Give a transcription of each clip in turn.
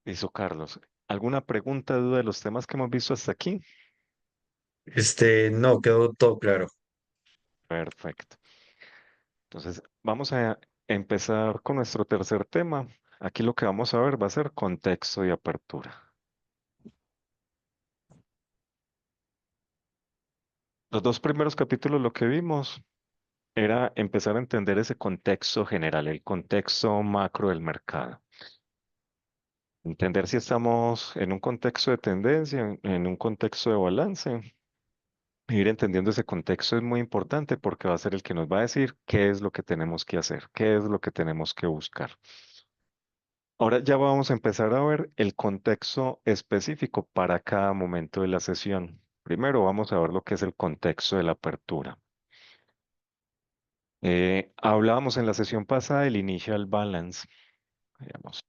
Listo, Carlos. ¿Alguna pregunta, duda de los temas que hemos visto hasta aquí? No, quedó todo claro. Perfecto. Entonces, vamos a empezar con nuestro tercer tema. Aquí lo que vamos a ver va a ser contexto y apertura. Los dos primeros capítulos lo que vimos era empezar a entender ese contexto general, el contexto macro del mercado. Entender si estamos en un contexto de tendencia, en un contexto de balance. Ir entendiendo ese contexto es muy importante porque va a ser el que nos va a decir qué es lo que tenemos que hacer, qué es lo que tenemos que buscar. Ahora ya vamos a empezar a ver el contexto específico para cada momento de la sesión. Primero vamos a ver lo que es el contexto de la apertura. Hablábamos en la sesión pasada del initial balance. Veamos.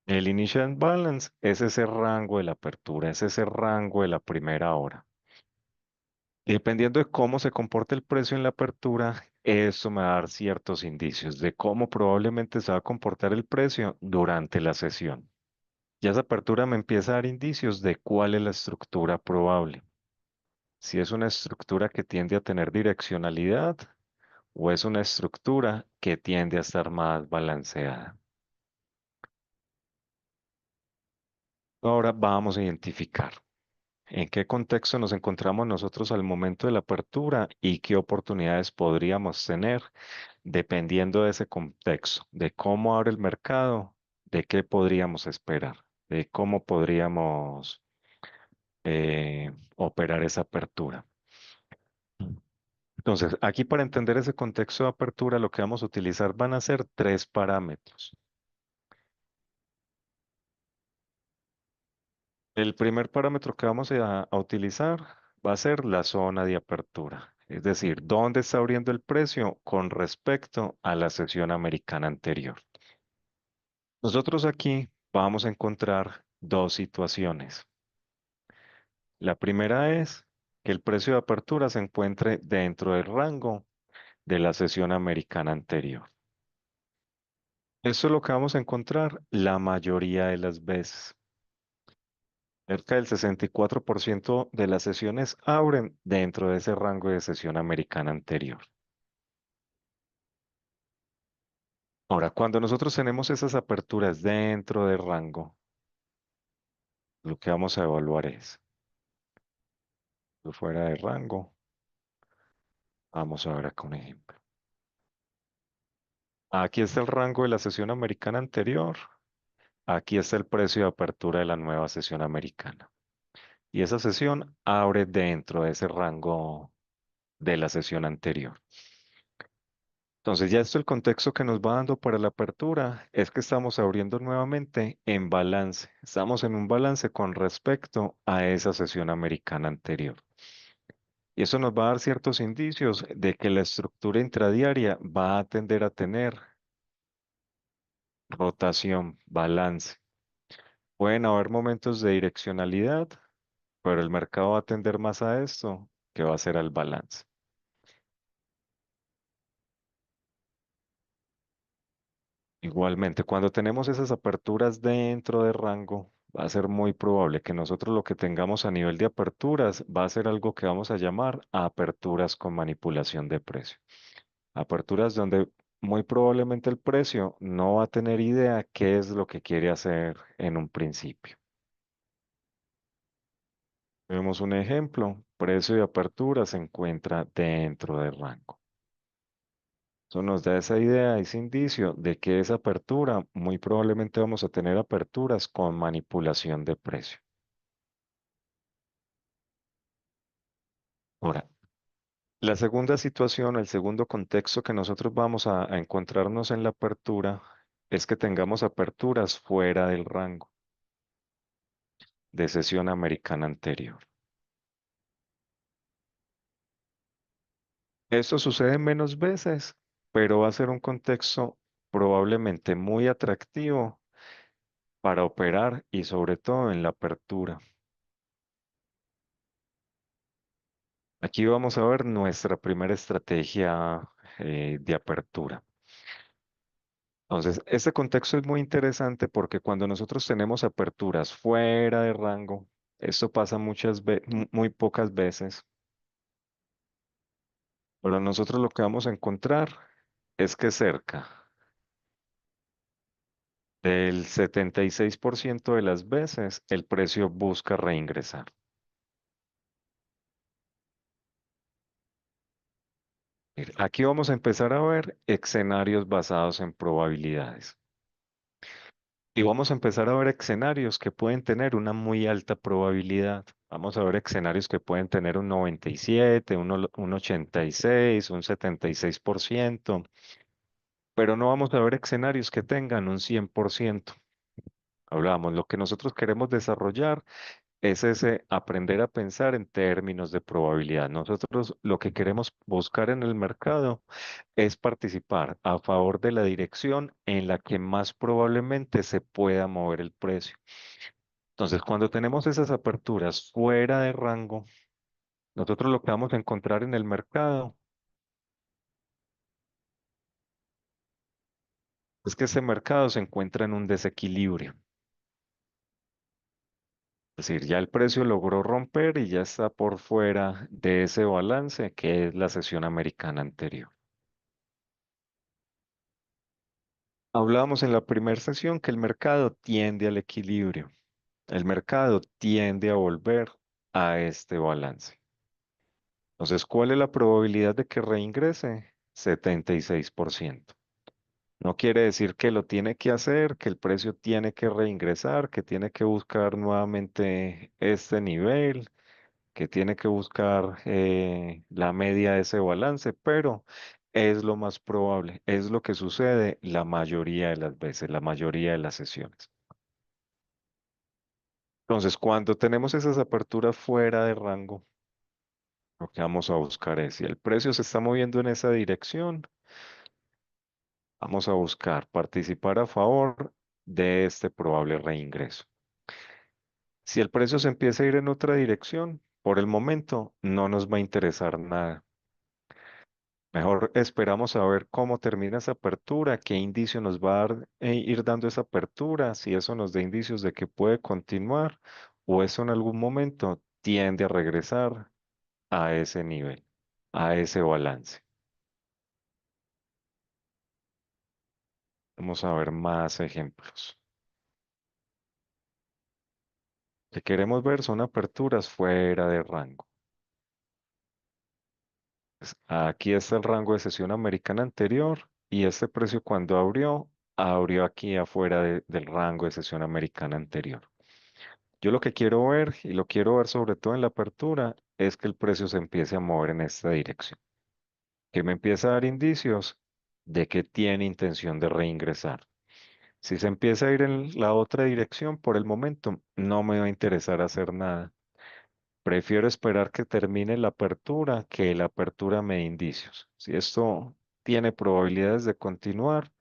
El initial balance es ese rango de la apertura, es ese rango de la primera hora. Y dependiendo de cómo se comporte el precio en la apertura, eso me va a dar ciertos indicios de cómo probablemente se va a comportar el precio durante la sesión. Ya esa apertura me empieza a dar indicios de cuál es la estructura probable. Si es una estructura que tiende a tener direccionalidad o es una estructura que tiende a estar más balanceada. Ahora vamos a identificar en qué contexto nos encontramos nosotros al momento de la apertura y qué oportunidades podríamos tener dependiendo de ese contexto, de cómo abre el mercado, de qué podríamos esperar, de cómo podríamos operar esa apertura. Entonces, aquí para entender ese contexto de apertura, lo que vamos a utilizar van a ser tres parámetros. El primer parámetro que vamos a utilizar va a ser la zona de apertura, es decir, dónde está abriendo el precio con respecto a la sesión americana anterior. Nosotros aquí vamos a encontrar dos situaciones. La primera es que el precio de apertura se encuentre dentro del rango de la sesión americana anterior. Eso es lo que vamos a encontrar la mayoría de las veces. Cerca del 64% de las sesiones abren dentro de ese rango de sesión americana anterior. Ahora, cuando nosotros tenemos esas aperturas dentro del rango, lo que vamos a evaluar es, fuera de rango, vamos a ver acá un ejemplo. Aquí está el rango de la sesión americana anterior. Aquí está el precio de apertura de la nueva sesión americana. Y esa sesión abre dentro de ese rango de la sesión anterior. Entonces, ya esto el contexto que nos va dando para la apertura es que estamos abriendo nuevamente en balance. Estamos en un balance con respecto a esa sesión americana anterior. Y eso nos va a dar ciertos indicios de que la estructura intradiaria va a tender a tener rotación, balance. Pueden haber momentos de direccionalidad, pero el mercado va a tender más a esto, que va a ser al balance. Igualmente, cuando tenemos esas aperturas dentro de rango, va a ser muy probable que nosotros lo que tengamos a nivel de aperturas va a ser algo que vamos a llamar aperturas con manipulación de precio. Aperturas donde muy probablemente el precio no va a tener idea qué es lo que quiere hacer en un principio. Vemos un ejemplo, precio de apertura se encuentra dentro del rango. Eso nos da esa idea, ese indicio de que esa apertura, muy probablemente vamos a tener aperturas con manipulación de precio. Ahora, la segunda situación, el segundo contexto que nosotros vamos a encontrarnos en la apertura es que tengamos aperturas fuera del rango de sesión americana anterior. Esto sucede menos veces, pero va a ser un contexto probablemente muy atractivo para operar y sobre todo en la apertura. Aquí vamos a ver nuestra primera estrategia de apertura. Entonces, este contexto es muy interesante porque cuando nosotros tenemos aperturas fuera de rango, esto pasa muy pocas veces, pero nosotros lo que vamos a encontrar es que cerca del 76% de las veces el precio busca reingresar. Mire, aquí vamos a empezar a ver escenarios basados en probabilidades. Y vamos a empezar a ver escenarios que pueden tener una muy alta probabilidad. Vamos a ver escenarios que pueden tener un 97, un 86, un 76%, pero no vamos a ver escenarios que tengan un 100%. Hablamos, lo que nosotros queremos desarrollar es ese aprender a pensar en términos de probabilidad. Nosotros lo que queremos buscar en el mercado es participar a favor de la dirección en la que más probablemente se pueda mover el precio. Entonces, cuando tenemos esas aperturas fuera de rango, nosotros lo que vamos a encontrar en el mercado es que ese mercado se encuentra en un desequilibrio. Es decir, ya el precio logró romper y ya está por fuera de ese balance que es la sesión americana anterior. Hablábamos en la primera sesión que el mercado tiende al equilibrio. El mercado tiende a volver a este balance. Entonces, ¿cuál es la probabilidad de que reingrese? 76%. No quiere decir que lo tiene que hacer, que el precio tiene que reingresar, que tiene que buscar nuevamente este nivel, que tiene que buscar la media de ese balance, pero es lo más probable, es lo que sucede la mayoría de las veces, la mayoría de las sesiones. Entonces, cuando tenemos esas aperturas fuera de rango, lo que vamos a buscar es, si el precio se está moviendo en esa dirección, vamos a buscar participar a favor de este probable reingreso. Si el precio se empieza a ir en otra dirección, por el momento no nos va a interesar nada. Mejor esperamos a ver cómo termina esa apertura, qué indicio nos va a ir dando esa apertura, si eso nos da indicios de que puede continuar o eso en algún momento tiende a regresar a ese nivel, a ese balance. Vamos a ver más ejemplos. Lo que queremos ver son aperturas fuera de rango. Aquí está el rango de sesión americana anterior y este precio cuando abrió aquí afuera del rango de sesión americana anterior. Yo lo que quiero ver, y lo quiero ver sobre todo en la apertura, es que el precio se empiece a mover en esta dirección, que me empieza a dar indicios de que tiene intención de reingresar. Si se empieza a ir en la otra dirección, por el momento no me va a interesar hacer nada. Prefiero esperar que termine la apertura, que la apertura me dé indicios. Si esto tiene probabilidades de continuar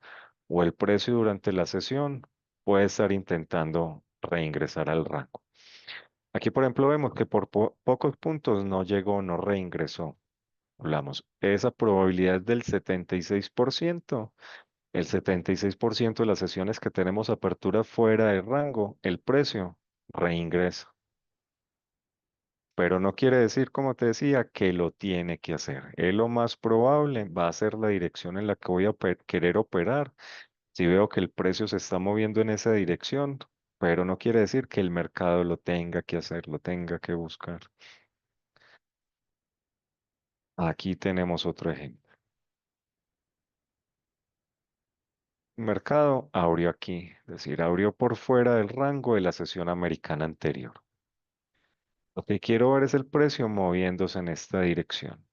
o el precio durante la sesión puede estar intentando reingresar al rango. Aquí, por ejemplo, vemos que por pocos puntos no llegó, no reingresó. Hablamos, esa probabilidad es del 76%. El 76% de las sesiones que tenemos apertura fuera de rango, el precio reingresa. Pero no quiere decir, como te decía, que lo tiene que hacer. Es lo más probable, va a ser la dirección en la que voy a querer operar. Si veo que el precio se está moviendo en esa dirección, pero no quiere decir que el mercado lo tenga que hacer, lo tenga que buscar. Aquí tenemos otro ejemplo. El mercado abrió aquí, es decir, abrió por fuera del rango de la sesión americana anterior. Lo que quiero ver es el precio moviéndose en esta dirección.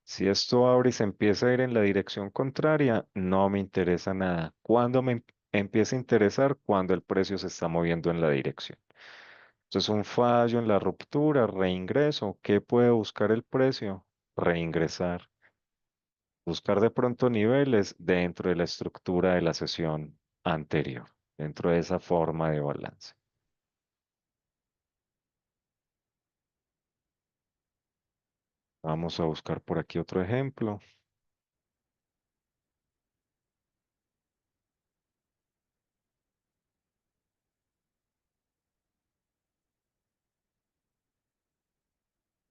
Si esto abre y se empieza a ir en la dirección contraria, no me interesa nada. ¿Cuándo empieza a interesar? Cuando el precio se está moviendo en la dirección. Entonces, un fallo en la ruptura, reingreso. ¿Qué puede buscar el precio? Reingresar. Buscar de pronto niveles dentro de la estructura de la sesión anterior, dentro de esa forma de balance. Vamos a buscar por aquí otro ejemplo.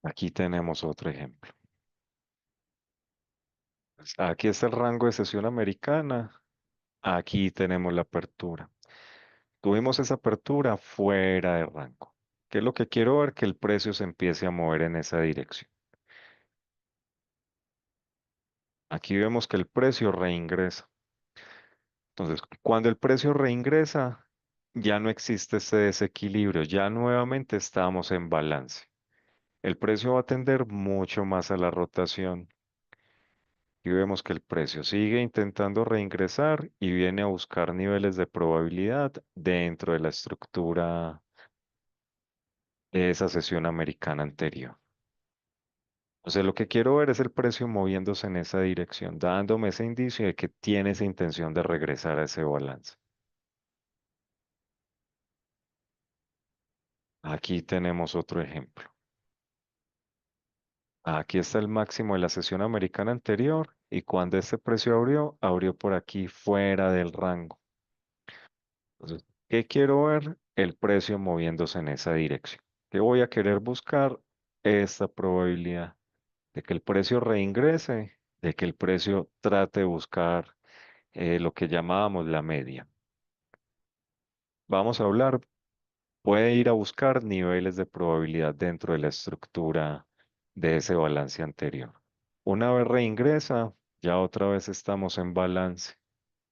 Aquí tenemos otro ejemplo. Aquí está el rango de sesión americana. Aquí tenemos la apertura. Tuvimos esa apertura fuera de rango. ¿Qué es lo que quiero ver? Que el precio se empiece a mover en esa dirección. Aquí vemos que el precio reingresa. Entonces, cuando el precio reingresa, ya no existe ese desequilibrio, ya nuevamente estamos en balance. El precio va a tender mucho más a la rotación y vemos que el precio sigue intentando reingresar y viene a buscar niveles de probabilidad dentro de la estructura de esa sesión americana anterior. O sea, lo que quiero ver es el precio moviéndose en esa dirección, dándome ese indicio de que tiene esa intención de regresar a ese balance. Aquí tenemos otro ejemplo. Aquí está el máximo de la sesión americana anterior y cuando este precio abrió, abrió por aquí fuera del rango. Entonces, ¿qué quiero ver? El precio moviéndose en esa dirección. ¿Qué voy a querer buscar? Esta probabilidad de que el precio reingrese, de que el precio trate de buscar lo que llamábamos la media. Vamos a hablar, puede ir a buscar niveles de probabilidad dentro de la estructura de ese balance anterior. Una vez reingresa, ya otra vez estamos en balance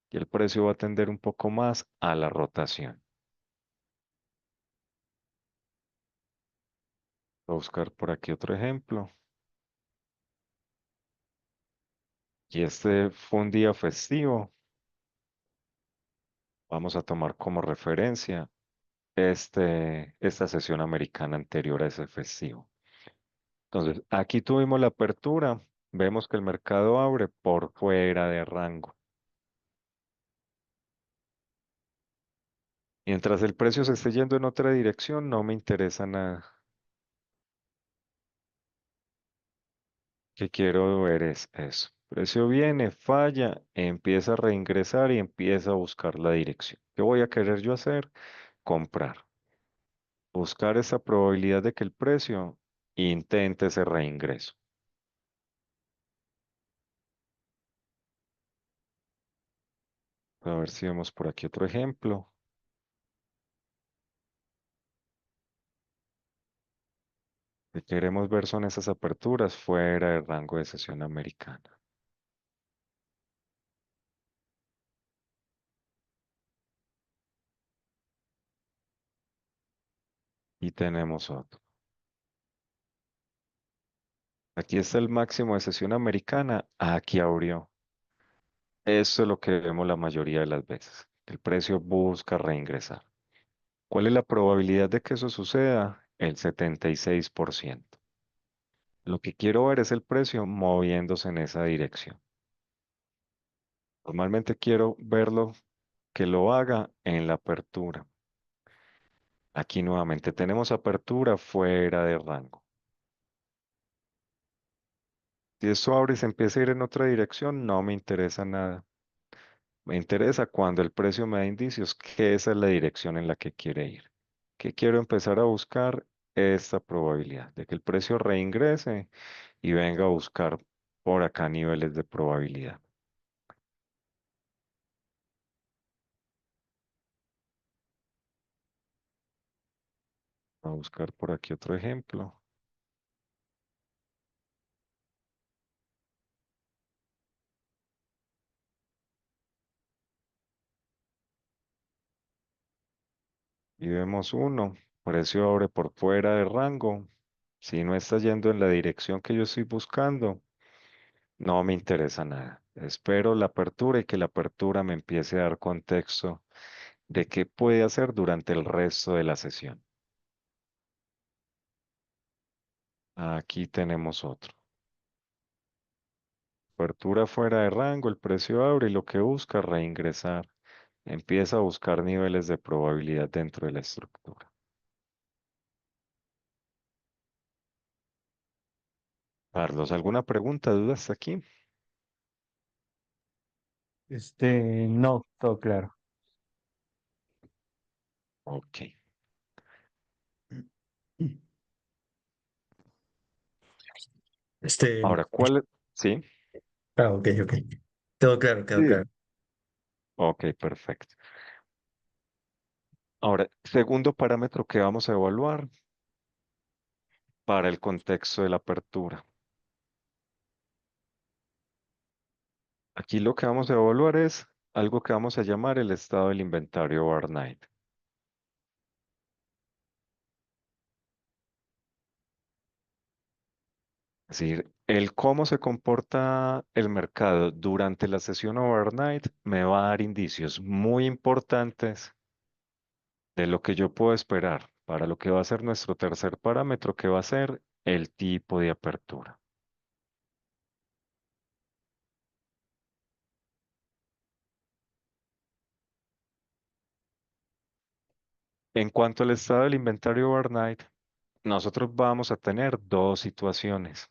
y el precio va a tender un poco más a la rotación. Voy a buscar por aquí otro ejemplo. Y este fue un día festivo. Vamos a tomar como referencia esta sesión americana anterior a ese festivo. Entonces, aquí tuvimos la apertura. Vemos que el mercado abre por fuera de rango. Mientras el precio se esté yendo en otra dirección, no me interesa nada. Que quiero ver es eso. Precio viene, falla, empieza a reingresar y empieza a buscar la dirección. ¿Qué voy a querer yo hacer? Comprar. Buscar esa probabilidad de que el precio intente ese reingreso. A ver si vemos por aquí otro ejemplo. Lo que queremos ver son esas aperturas fuera del rango de sesión americana. Y tenemos otro. Aquí está el máximo de sesión americana. Aquí abrió. Eso es lo que vemos la mayoría de las veces. Que el precio busca reingresar. ¿Cuál es la probabilidad de que eso suceda? El 76%. Lo que quiero ver es el precio moviéndose en esa dirección. Normalmente quiero verlo que lo haga en la apertura. Aquí nuevamente tenemos apertura fuera de rango. Si esto abre y se empieza a ir en otra dirección, no me interesa nada. Me interesa cuando el precio me da indicios que esa es la dirección en la que quiere ir. Que quiero empezar a buscar esta probabilidad de que el precio reingrese y venga a buscar por acá niveles de probabilidad. A buscar por aquí otro ejemplo. Y vemos uno, precio abre por fuera de rango. Si no está yendo en la dirección que yo estoy buscando, no me interesa nada. Espero la apertura y que la apertura me empiece a dar contexto de qué puede hacer durante el resto de la sesión. Aquí tenemos otro. Apertura fuera de rango, el precio abre y lo que busca es reingresar. Empieza a buscar niveles de probabilidad dentro de la estructura. Carlos, ¿alguna pregunta, duda hasta aquí? No, todo claro. Ok. Este, Ahora, ¿cuál? Sí, ok, ok. Todo claro, quedó sí. claro. Ok, perfecto. Ahora, segundo parámetro que vamos a evaluar para el contexto de la apertura. Aquí lo que vamos a evaluar es algo que vamos a llamar el estado del inventario overnight. Es decir, el cómo se comporta el mercado durante la sesión overnight me va a dar indicios muy importantes de lo que yo puedo esperar para lo que va a ser nuestro tercer parámetro, que va a ser el tipo de apertura. En cuanto al estado del inventario overnight, nosotros vamos a tener dos situaciones.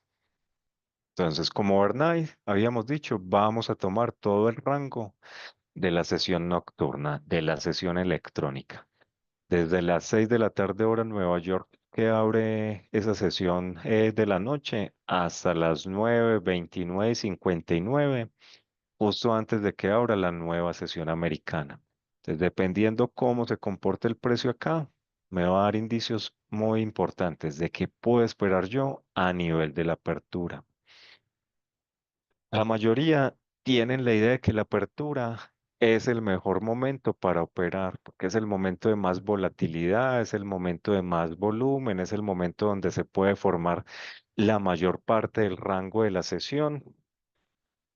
Entonces, como overnight, habíamos dicho, vamos a tomar todo el rango de la sesión nocturna, de la sesión electrónica. Desde las 6 de la tarde hora Nueva York, que abre esa sesión de la noche, hasta las 9:29:59, justo antes de que abra la nueva sesión americana. Entonces, dependiendo cómo se comporte el precio acá, me va a dar indicios muy importantes de qué puedo esperar yo a nivel de la apertura. La mayoría tienen la idea de que la apertura es el mejor momento para operar, porque es el momento de más volatilidad, es el momento de más volumen, es el momento donde se puede formar la mayor parte del rango de la sesión.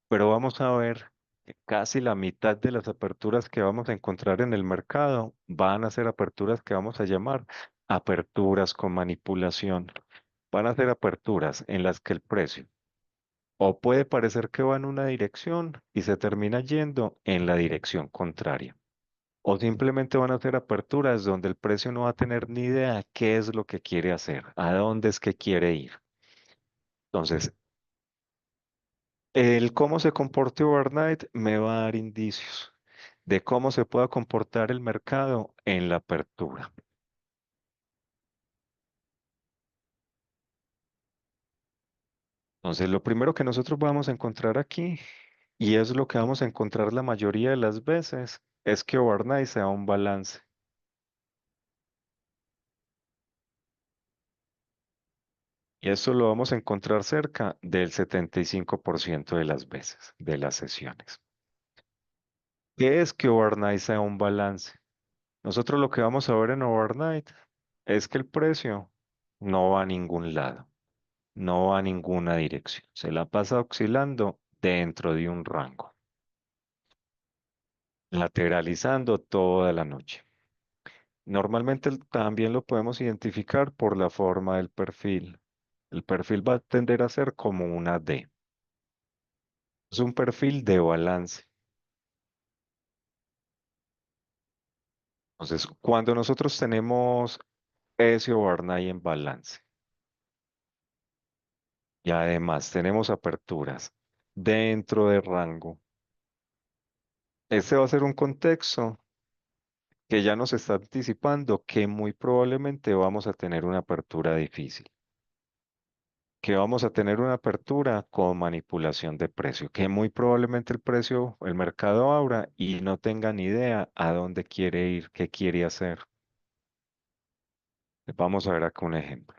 Pero vamos a ver que casi la mitad de las aperturas que vamos a encontrar en el mercado van a ser aperturas que vamos a llamar aperturas con manipulación. Van a ser aperturas en las que el precio o puede parecer que va en una dirección y se termina yendo en la dirección contraria. O simplemente van a ser aperturas donde el precio no va a tener ni idea qué es lo que quiere hacer, a dónde es que quiere ir. Entonces, el cómo se comporte overnight me va a dar indicios de cómo se pueda comportar el mercado en la apertura. Entonces, lo primero que nosotros vamos a encontrar aquí, y es lo que vamos a encontrar la mayoría de las veces, es que overnight sea un balance. Y eso lo vamos a encontrar cerca del 75% de las veces, de las sesiones. ¿Qué es que overnight sea un balance? Nosotros lo que vamos a ver en overnight es que el precio no va a ningún lado, no va a ninguna dirección. Se la pasa oscilando dentro de un rango, lateralizando toda la noche. Normalmente también lo podemos identificar por la forma del perfil. El perfil va a tender a ser como una D. Es un perfil de balance. Entonces, cuando nosotros tenemos ese overnight en balance y además tenemos aperturas dentro de rango, este va a ser un contexto que ya nos está anticipando que muy probablemente vamos a tener una apertura difícil, que vamos a tener una apertura con manipulación de precio, que muy probablemente el precio, el mercado abra y no tenga ni idea a dónde quiere ir, qué quiere hacer. Vamos a ver acá un ejemplo.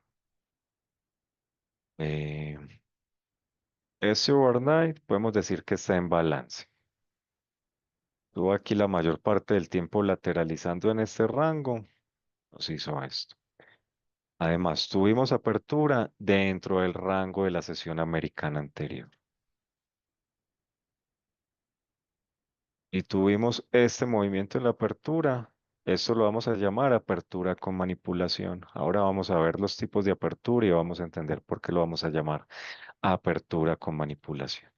Eh, Ese overnight podemos decir que está en balance. Estuvo aquí la mayor parte del tiempo lateralizando en este rango, nos hizo esto. Además, tuvimos apertura dentro del rango de la sesión americana anterior. Y tuvimos este movimiento en la apertura. Esto lo vamos a llamar apertura con manipulación. Ahora vamos a ver los tipos de apertura y vamos a entender por qué lo vamos a llamar apertura con manipulación.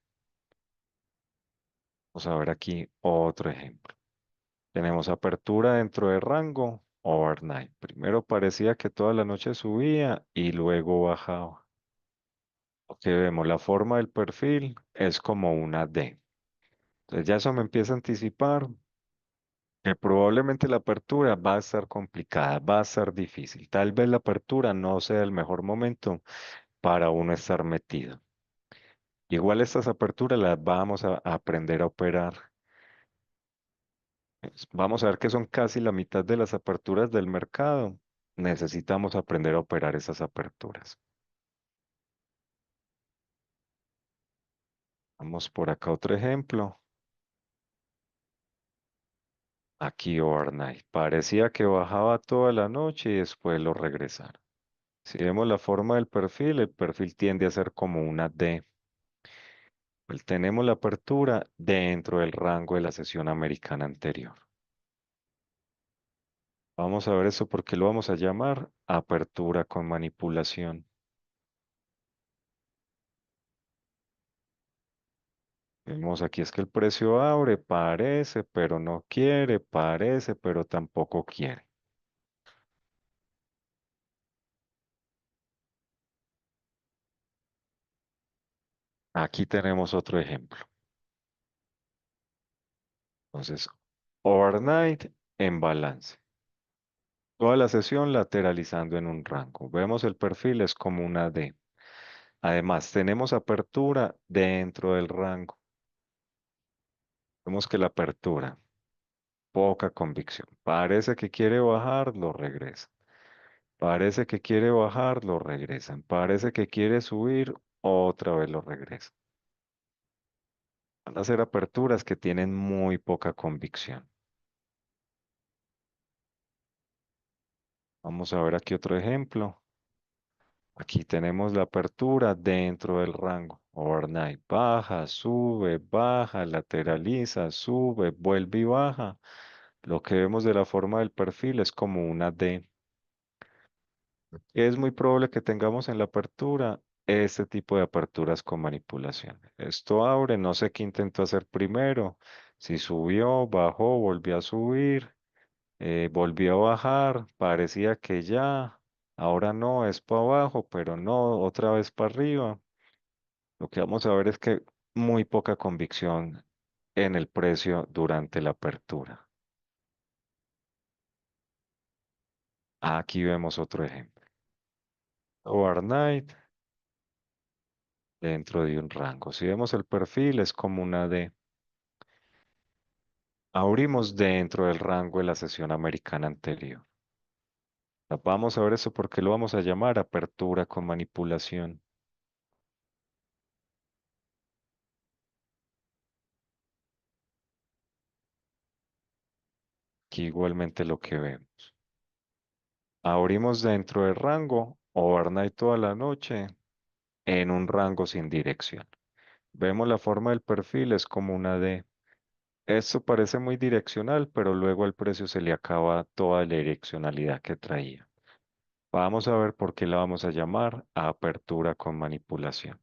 Vamos a ver aquí otro ejemplo. Tenemos apertura dentro de rango, overnight. Primero parecía que toda la noche subía y luego bajaba. Aquí vemos la forma del perfil, es como una D. Entonces ya eso me empieza a anticipar que probablemente la apertura va a estar complicada, va a estar difícil. Tal vez la apertura no sea el mejor momento para uno estar metido. Igual estas aperturas las vamos a aprender a operar. Vamos a ver que son casi la mitad de las aperturas del mercado. Necesitamos aprender a operar esas aperturas. Vamos por acá otro ejemplo. Aquí overnight. Parecía que bajaba toda la noche y después lo regresara. Si vemos la forma del perfil, el perfil tiende a ser como una D. Pues tenemos la apertura dentro del rango de la sesión americana anterior. Vamos a ver eso porque lo vamos a llamar apertura con manipulación. Vemos aquí es que el precio abre, parece, pero no quiere, parece, pero tampoco quiere. Aquí tenemos otro ejemplo. Entonces, overnight en balance. Toda la sesión lateralizando en un rango. Vemos el perfil es como una D. Además, tenemos apertura dentro del rango. Vemos que la apertura, poca convicción. Parece que quiere bajar, lo regresa. Parece que quiere bajar, lo regresan. Parece que quiere subir, otra vez lo regresa. Van a ser aperturas que tienen muy poca convicción. Vamos a ver aquí otro ejemplo. Aquí tenemos la apertura dentro del rango. Overnight baja, lateraliza, sube, vuelve y baja. Lo que vemos de la forma del perfil es como una D. Es muy probable que tengamos en la apertura este tipo de aperturas con manipulación. Esto abre, no sé qué intentó hacer primero. Si subió, bajó, volvió a subir, volvió a bajar, parecía que ya, ahora no, es para abajo, pero no, otra vez para arriba. Lo que vamos a ver es que muy poca convicción en el precio durante la apertura. Aquí vemos otro ejemplo. Overnight dentro de un rango. Si vemos el perfil, es como una D. Abrimos dentro del rango de la sesión americana anterior. Vamos a ver eso porque lo vamos a llamar apertura con manipulación. Aquí igualmente lo que vemos. Abrimos dentro del rango, overnight toda la noche, en un rango sin dirección. Vemos la forma del perfil, es como una D. Esto parece muy direccional, pero luego al precio se le acaba toda la direccionalidad que traía. Vamos a ver por qué la vamos a llamar apertura con manipulación.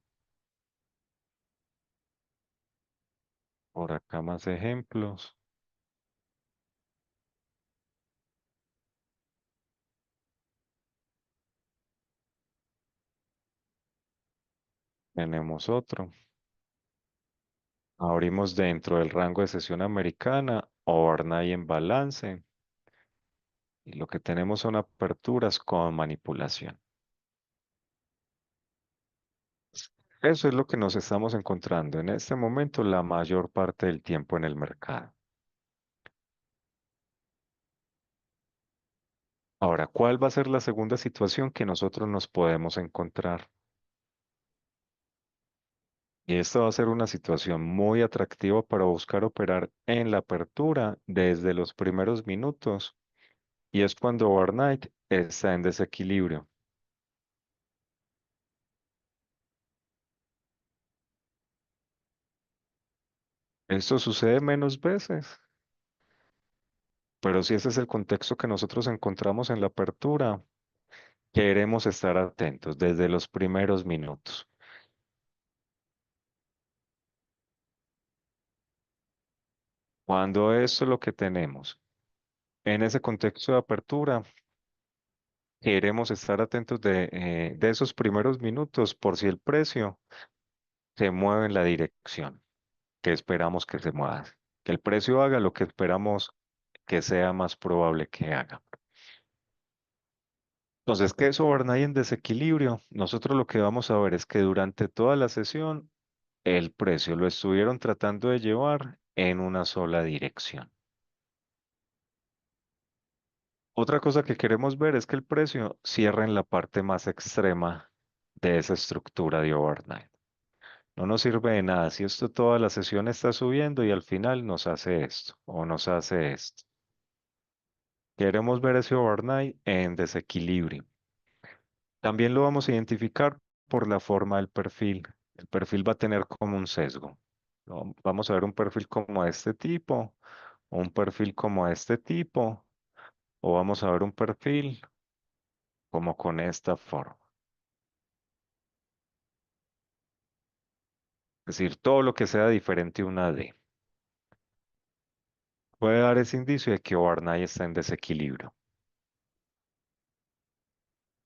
Por acá más ejemplos. Tenemos otro. Abrimos dentro del rango de sesión americana, overnight en balance. Y lo que tenemos son aperturas con manipulación. Eso es lo que nos estamos encontrando en este momento la mayor parte del tiempo en el mercado. Ahora, ¿cuál va a ser la segunda situación que nosotros nos podemos encontrar? Y esta va a ser una situación muy atractiva para buscar operar en la apertura desde los primeros minutos. Y es cuando overnight está en desequilibrio. Esto sucede menos veces, pero si ese es el contexto que nosotros encontramos en la apertura, queremos estar atentos desde los primeros minutos. Cuando esto es lo que tenemos en ese contexto de apertura, queremos estar atentos de esos primeros minutos por si el precio se mueve en la dirección que esperamos que se mueva, que el precio haga lo que esperamos que sea más probable que haga. Entonces, ¿qué es overnight en desequilibrio? Nosotros lo que vamos a ver es que durante toda la sesión el precio lo estuvieron tratando de llevar en una sola dirección. Otra cosa que queremos ver es que el precio cierre en la parte más extrema de esa estructura de overnight. No nos sirve de nada si esto toda la sesión está subiendo y al final nos hace esto o nos hace esto. Queremos ver ese overnight en desequilibrio. También lo vamos a identificar por la forma del perfil. El perfil va a tener como un sesgo. Vamos a ver un perfil como este tipo, o un perfil como este tipo, o vamos a ver un perfil como con esta forma. Es decir, todo lo que sea diferente a una D. Puede dar ese indicio de que overnight está en desequilibrio.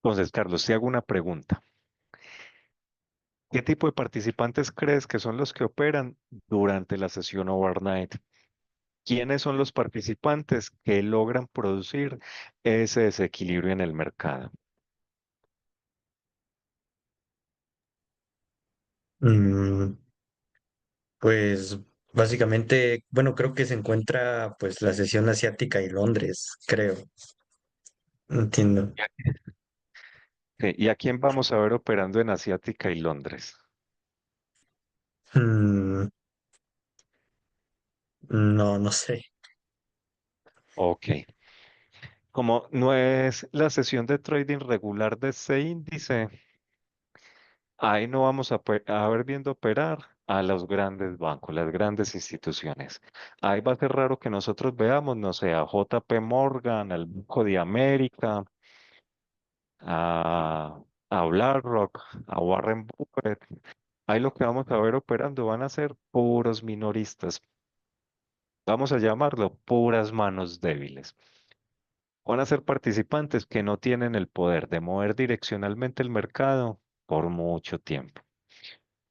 Entonces, Carlos, te hago una pregunta. ¿Qué tipo de participantes crees que son los que operan durante la sesión overnight? ¿Quiénes son los participantes que logran producir ese desequilibrio en el mercado? Mm, pues básicamente, bueno, creo que se encuentra pues la sesión asiática y Londres, creo. Entiendo. ¿Y a quién vamos a ver operando en Asiática y Londres? Mm, no, no sé. Ok. Como no es la sesión de trading regular de ese índice, ahí no vamos a ver viendo operar a los grandes bancos, las grandes instituciones. Ahí va a ser raro que nosotros veamos, no sé, a JP Morgan, al Banco de América, a, a BlackRock, a Warren Buffett. Ahí lo que vamos a ver operando van a ser puros minoristas. Vamos a llamarlo puras manos débiles. Van a ser participantes que no tienen el poder de mover direccionalmente el mercado por mucho tiempo.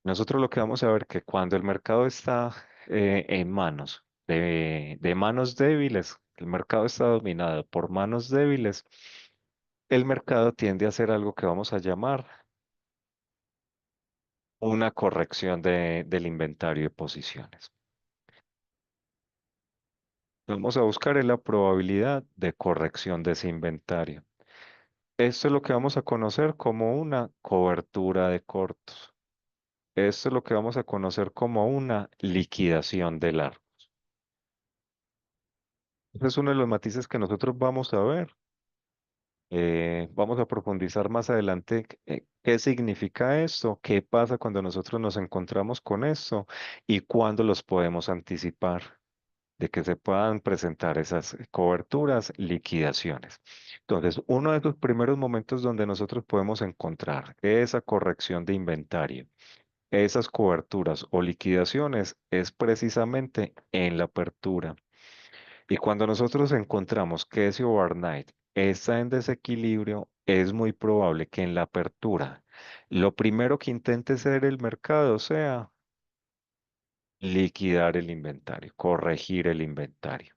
Nosotros lo que vamos a ver que cuando el mercado está en manos de manos débiles, el mercado está dominado por manos débiles, el mercado tiende a hacer algo que vamos a llamar una corrección del inventario de posiciones. Vamos a buscar en la probabilidad de corrección de ese inventario. Esto es lo que vamos a conocer como una cobertura de cortos. Esto es lo que vamos a conocer como una liquidación de largo. Ese es uno de los matices que nosotros vamos a ver. Vamos a profundizar más adelante qué significa esto, qué pasa cuando nosotros nos encontramos con esto y cuándo los podemos anticipar de que se puedan presentar esas coberturas, liquidaciones. Entonces, uno de los primeros momentos donde nosotros podemos encontrar esa corrección de inventario, esas coberturas o liquidaciones es precisamente en la apertura. Y cuando nosotros encontramos que ese overnight está en desequilibrio, es muy probable que en la apertura lo primero que intente hacer el mercado sea liquidar el inventario, corregir el inventario.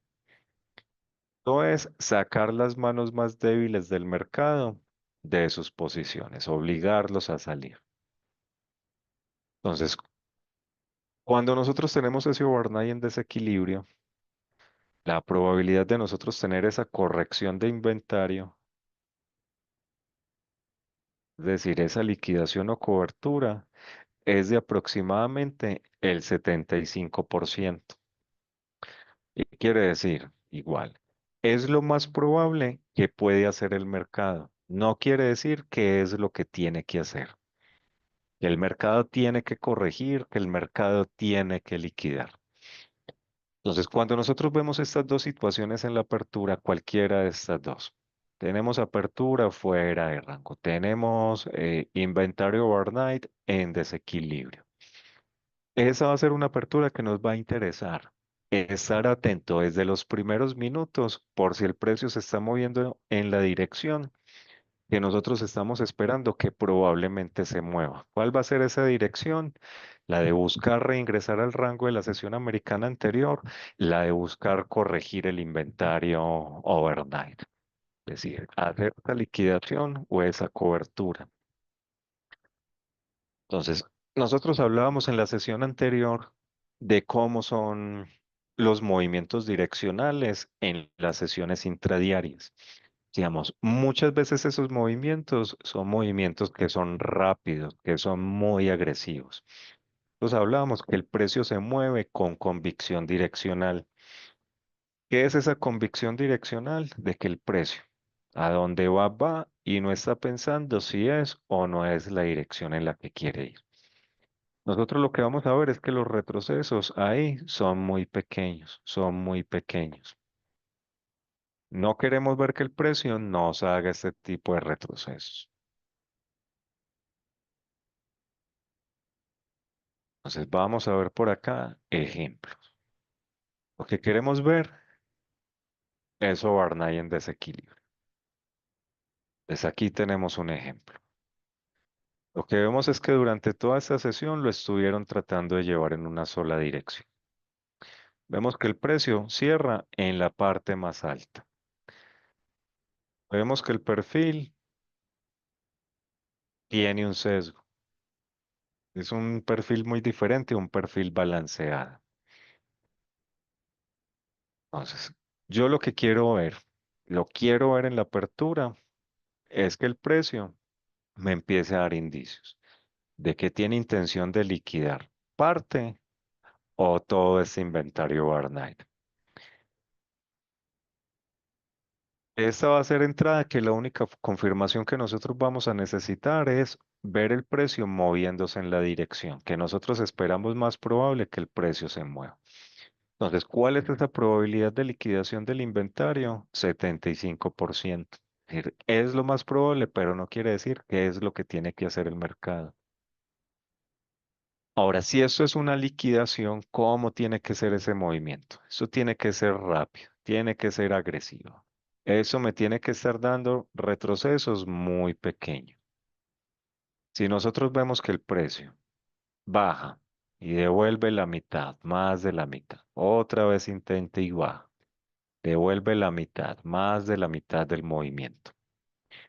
No es sacar las manos más débiles del mercado de sus posiciones, obligarlos a salir. Entonces, cuando nosotros tenemos ese overnight en desequilibrio, la probabilidad de nosotros tener esa corrección de inventario, es decir, esa liquidación o cobertura, es de aproximadamente el 75%. ¿Y qué quiere decir? Igual, es lo más probable que puede hacer el mercado. No quiere decir que es lo que tiene que hacer. Que el mercado tiene que corregir, que el mercado tiene que liquidar. Entonces, cuando nosotros vemos estas dos situaciones en la apertura, cualquiera de estas dos, tenemos apertura fuera de rango, tenemos inventario overnight en desequilibrio. Esa va a ser una apertura que nos va a interesar. Estar atento desde los primeros minutos por si el precio se está moviendo en la dirección que nosotros estamos esperando que probablemente se mueva. ¿Cuál va a ser esa dirección? La de buscar reingresar al rango de la sesión americana anterior, la de buscar corregir el inventario overnight, es decir, hacer esa liquidación o esa cobertura. Entonces, Nosotros hablábamos en la sesión anterior de cómo son los movimientos direccionales en las sesiones intradiarias. Digamos, muchas veces esos movimientos son movimientos que son rápidos, que son muy agresivos. Entonces hablábamos que el precio se mueve con convicción direccional. ¿Qué es esa convicción direccional? De que el precio, a dónde va, va y no está pensando si es o no es la dirección en la que quiere ir. Nosotros lo que vamos a ver es que los retrocesos ahí son muy pequeños, son muy pequeños. No queremos ver que el precio nos haga este tipo de retrocesos. Entonces vamos a ver por acá ejemplos. Lo que queremos ver es overnight en desequilibrio. Entonces aquí tenemos un ejemplo. Lo que vemos es que durante toda esta sesión lo estuvieron tratando de llevar en una sola dirección. Vemos que el precio cierra en la parte más alta. Vemos que el perfil tiene un sesgo. Es un perfil muy diferente, un perfil balanceado. Entonces, yo lo que quiero ver en la apertura, es que el precio me empiece a dar indicios de que tiene intención de liquidar parte o todo este inventario overnight. Esta va a ser entrada que la única confirmación que nosotros vamos a necesitar es ver el precio moviéndose en la dirección, que nosotros esperamos más probable que el precio se mueva. Entonces, ¿cuál es esa probabilidad de liquidación del inventario? 75%. Es decir, es lo más probable, pero no quiere decir que es lo que tiene que hacer el mercado. Ahora, si esto es una liquidación, ¿cómo tiene que ser ese movimiento? Eso tiene que ser rápido, tiene que ser agresivo. Eso me tiene que estar dando retrocesos muy pequeños. Si nosotros vemos que el precio baja y devuelve la mitad, más de la mitad, otra vez intenta y baja, devuelve la mitad, más de la mitad del movimiento.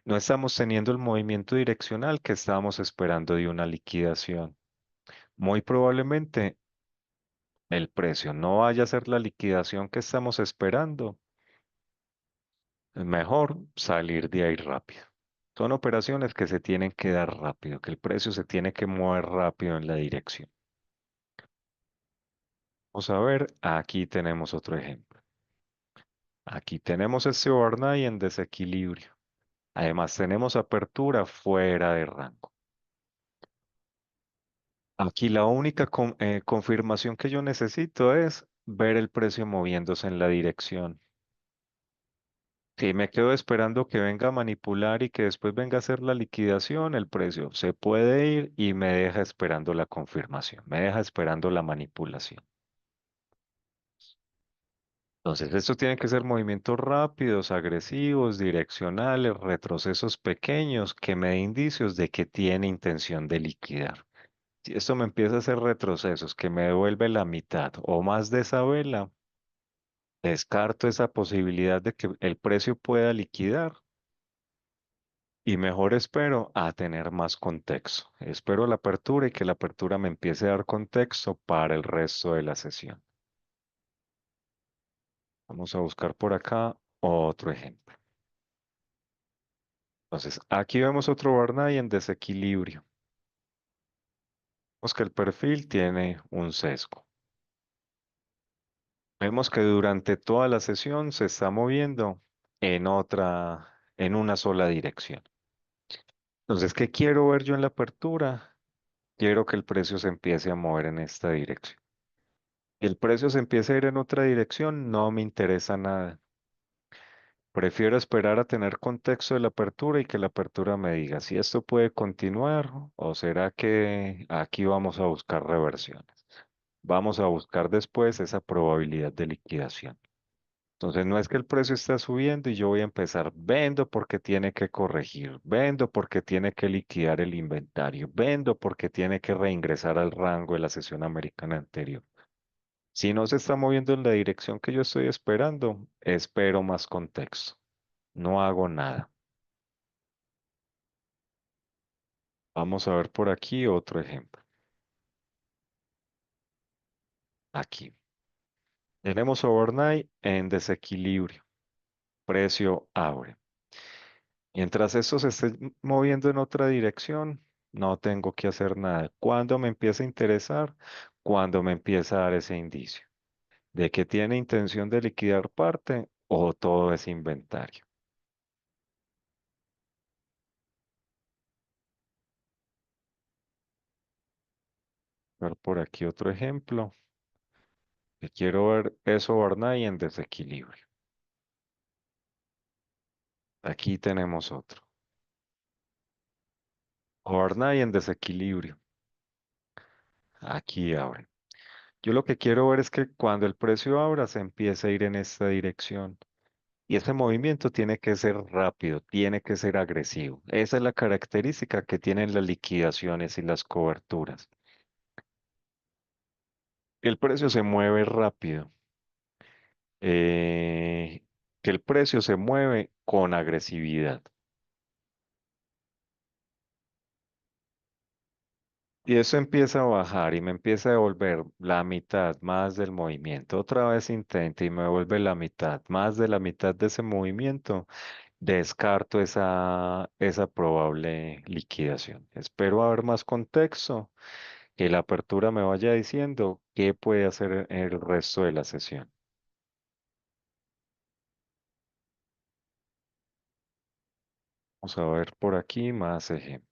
No estamos teniendo el movimiento direccional que estábamos esperando de una liquidación. Muy probablemente el precio no vaya a ser la liquidación que estamos esperando. Es mejor salir de ahí rápido. Son operaciones que se tienen que dar rápido, que el precio se tiene que mover rápido en la dirección. Vamos a ver, aquí tenemos otro ejemplo. Aquí tenemos ese overnight en desequilibrio. Además, tenemos apertura fuera de rango. Aquí la única confirmación que yo necesito es ver el precio moviéndose en la dirección. Si me quedo esperando que venga a manipular y que después venga a hacer la liquidación, el precio se puede ir y me deja esperando la confirmación, me deja esperando la manipulación. Entonces, esto tiene que ser movimientos rápidos, agresivos, direccionales, retrocesos pequeños que me den indicios de que tiene intención de liquidar. Si esto me empieza a hacer retrocesos que me devuelve la mitad o más de esa vela, descarto esa posibilidad de que el precio pueda liquidar y mejor espero a tener más contexto. Espero la apertura y que la apertura me empiece a dar contexto para el resto de la sesión. Vamos a buscar por acá otro ejemplo. Entonces, aquí vemos otro Barnay en desequilibrio. Vemos que el perfil tiene un sesgo. Vemos que durante toda la sesión se está moviendo en una sola dirección. Entonces, ¿qué quiero ver yo en la apertura? Quiero que el precio se empiece a mover en esta dirección. El precio se empieza a ir en otra dirección, no me interesa nada. Prefiero esperar a tener contexto de la apertura y que la apertura me diga si esto puede continuar o será que aquí vamos a buscar reversiones. Vamos a buscar después esa probabilidad de liquidación. Entonces no es que el precio está subiendo y yo voy a empezar, vendo porque tiene que corregir, vendo porque tiene que liquidar el inventario, vendo porque tiene que reingresar al rango de la sesión americana anterior. Si no se está moviendo en la dirección que yo estoy esperando, espero más contexto. No hago nada. Vamos a ver por aquí otro ejemplo. Aquí. Tenemos overnight en desequilibrio. Precio abre. Mientras esto se esté moviendo en otra dirección, no tengo que hacer nada. ¿Cuándo me empieza a interesar? Cuando me empieza a dar ese indicio de que tiene intención de liquidar parte o todo es inventario. Ver por aquí otro ejemplo. Que quiero ver eso overnight en desequilibrio. Aquí tenemos otro. Overnight en desequilibrio. Aquí abre. Yo lo que quiero ver es que cuando el precio abra se empiece a ir en esta dirección. Y ese movimiento tiene que ser rápido, tiene que ser agresivo. Esa es la característica que tienen las liquidaciones y las coberturas. El precio se mueve rápido, eh, que el precio se mueve con agresividad. Y eso empieza a bajar y me empieza a devolver la mitad más del movimiento. Otra vez intenta y me devuelve la mitad, más de la mitad de ese movimiento. Descarto esa probable liquidación. Espero haber más contexto, que la apertura me vaya diciendo qué puede hacer el resto de la sesión. Vamos a ver por aquí más ejemplos.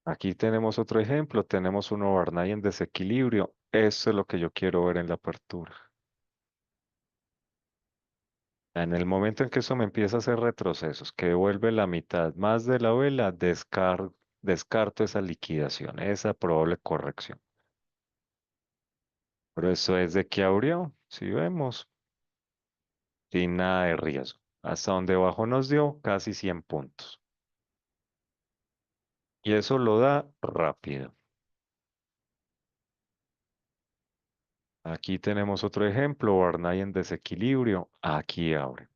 Aquí tenemos otro ejemplo, tenemos un overnight en desequilibrio. Eso es lo que yo quiero ver en la apertura. En el momento en que eso me empieza a hacer retrocesos, que devuelve la mitad más de la vela, descarto esa liquidación, esa probable corrección. Pero eso es de que abrió, si vemos, sin nada de riesgo. Hasta donde abajo nos dio casi 100 puntos. Y eso lo da rápido. Aquí tenemos otro ejemplo, Barnay en desequilibrio. Aquí abre.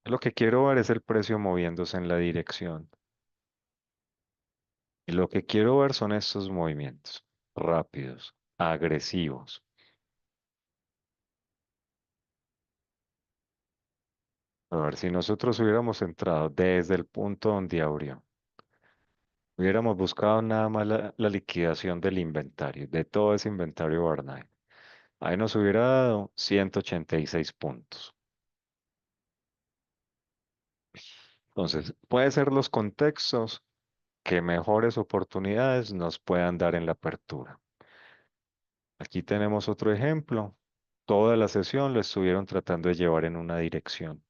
Lo que quiero ver es el precio moviéndose en la dirección. Y lo que quiero ver son estos movimientos rápidos, agresivos. A ver, si nosotros hubiéramos entrado desde el punto donde abrió, hubiéramos buscado nada más la liquidación del inventario, de todo ese inventario Barnay. Ahí nos hubiera dado 186 puntos. Entonces, puede ser los contextos que mejores oportunidades nos puedan dar en la apertura. Aquí tenemos otro ejemplo. Toda la sesión lo estuvieron tratando de llevar en una dirección.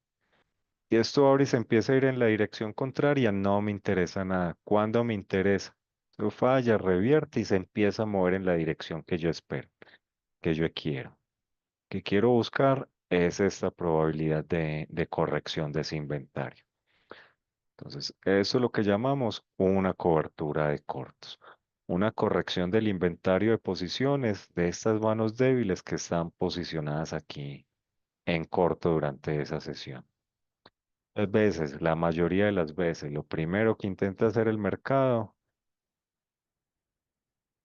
Y esto ahora y se empieza a ir en la dirección contraria, no me interesa nada. ¿Cuándo me interesa? Eso falla, revierte y se empieza a mover en la dirección que yo espero, que yo quiero. Que quiero buscar es esta probabilidad de corrección de ese inventario. Entonces, eso es lo que llamamos una cobertura de cortos. Una corrección del inventario de posiciones de estas manos débiles que están posicionadas aquí en corto durante esa sesión. Las veces, la mayoría de las veces, lo primero que intenta hacer el mercado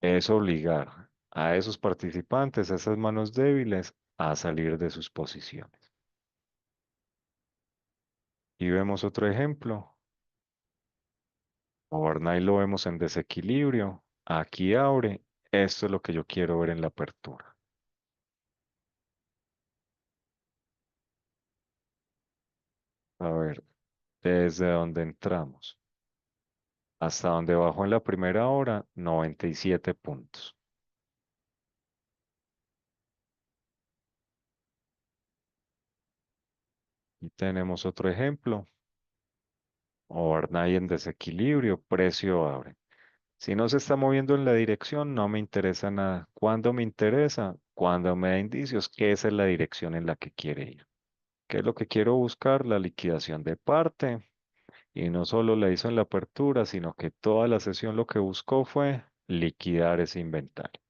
es obligar a esos participantes, a esas manos débiles, a salir de sus posiciones. Y vemos otro ejemplo. Overnight lo vemos en desequilibrio. Aquí abre. Esto es lo que yo quiero ver en la apertura. A ver, desde donde entramos hasta donde bajó en la primera hora, 97 puntos. Y tenemos otro ejemplo. Overnight en desequilibrio, precio abre. Si no se está moviendo en la dirección, no me interesa nada. ¿Cuándo me interesa? Cuando me da indicios que esa es la dirección en la que quiere ir. ¿Qué es lo que quiero buscar? La liquidación de parte. Y no solo la hizo en la apertura, sino que toda la sesión lo que buscó fue liquidar ese inventario.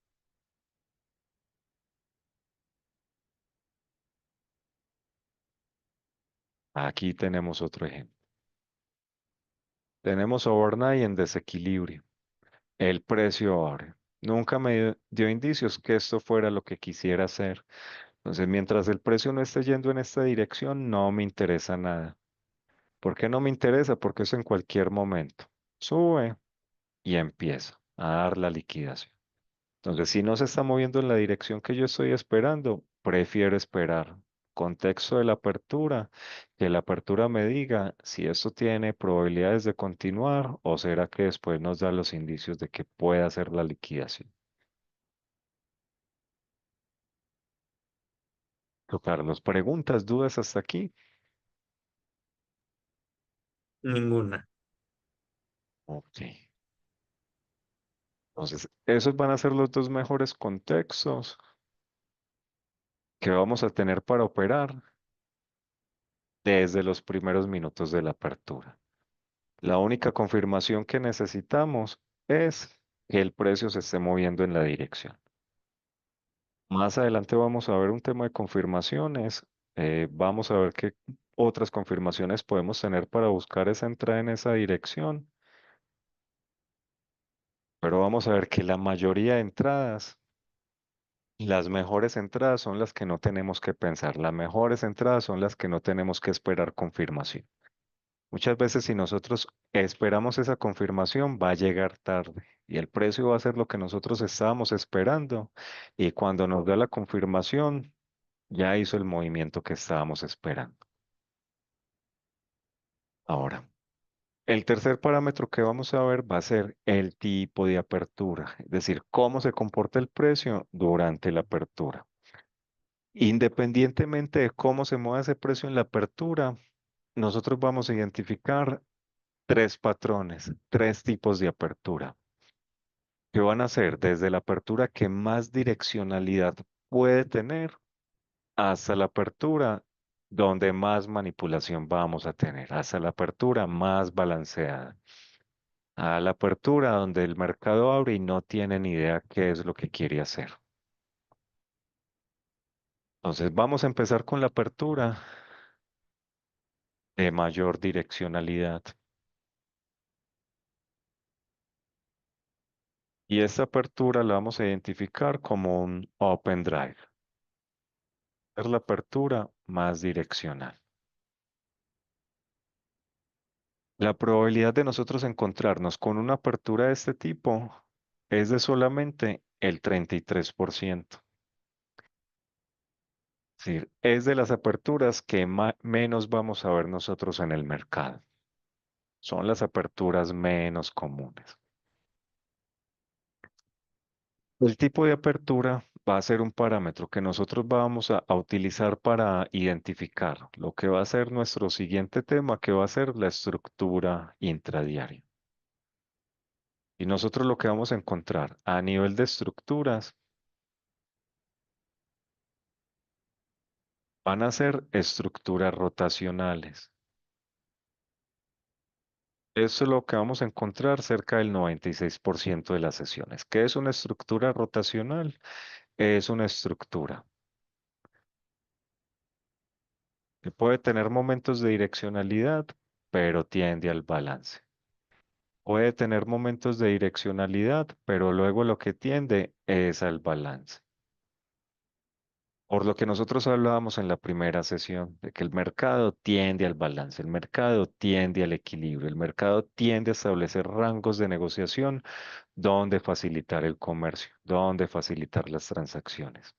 Aquí tenemos otro ejemplo. Tenemos overnight en desequilibrio. El precio abre. Nunca me dio indicios que esto fuera lo que quisiera hacer. Entonces, mientras el precio no esté yendo en esta dirección, no me interesa nada. ¿Por qué no me interesa? Porque eso en cualquier momento sube y empieza a dar la liquidación. Entonces, si no se está moviendo en la dirección que yo estoy esperando, prefiero esperar. Contexto de la apertura, que la apertura me diga si esto tiene probabilidades de continuar o será que después nos da los indicios de que puede hacer la liquidación. Carlos, preguntas, dudas hasta aquí. Ninguna. Ok. Entonces, esos van a ser los dos mejores contextos que vamos a tener para operar desde los primeros minutos de la apertura. La única confirmación que necesitamos es que el precio se esté moviendo en la dirección. Más adelante vamos a ver un tema de confirmaciones. Vamos a ver qué otras confirmaciones podemos tener para buscar esa entrada en esa dirección. Pero vamos a ver que la mayoría de entradas, las mejores entradas son las que no tenemos que pensar. Las mejores entradas son las que no tenemos que esperar confirmación. Muchas veces si nosotros esperamos esa confirmación, va a llegar tarde y el precio va a ser lo que nosotros estábamos esperando y cuando nos da la confirmación, ya hizo el movimiento que estábamos esperando. Ahora, el tercer parámetro que vamos a ver va a ser el tipo de apertura, es decir, cómo se comporta el precio durante la apertura. Independientemente de cómo se mueva ese precio en la apertura, nosotros vamos a identificar tres patrones, tres tipos de apertura, que van a ser desde la apertura que más direccionalidad puede tener hasta la apertura donde más manipulación vamos a tener, hasta la apertura más balanceada, a la apertura donde el mercado abre y no tiene ni idea qué es lo que quiere hacer. Entonces vamos a empezar con la apertura de mayor direccionalidad. Y esta apertura la vamos a identificar como un open drive. Es la apertura más direccional. La probabilidad de nosotros encontrarnos con una apertura de este tipo es de solamente el 33%. Es decir, es de las aperturas que menos vamos a ver nosotros en el mercado. Son las aperturas menos comunes. El tipo de apertura va a ser un parámetro que nosotros vamos a utilizar para identificar lo que va a ser nuestro siguiente tema, que va a ser la estructura intradiaria. Y nosotros lo que vamos a encontrar a nivel de estructuras van a ser estructuras rotacionales. Eso es lo que vamos a encontrar cerca del 96% de las sesiones. ¿Qué es una estructura rotacional? Es una estructura que puede tener momentos de direccionalidad, pero tiende al balance. Puede tener momentos de direccionalidad, pero luego lo que tiende es al balance. Por lo que nosotros hablábamos en la primera sesión, de que el mercado tiende al balance, el mercado tiende al equilibrio, el mercado tiende a establecer rangos de negociación donde facilitar el comercio, donde facilitar las transacciones.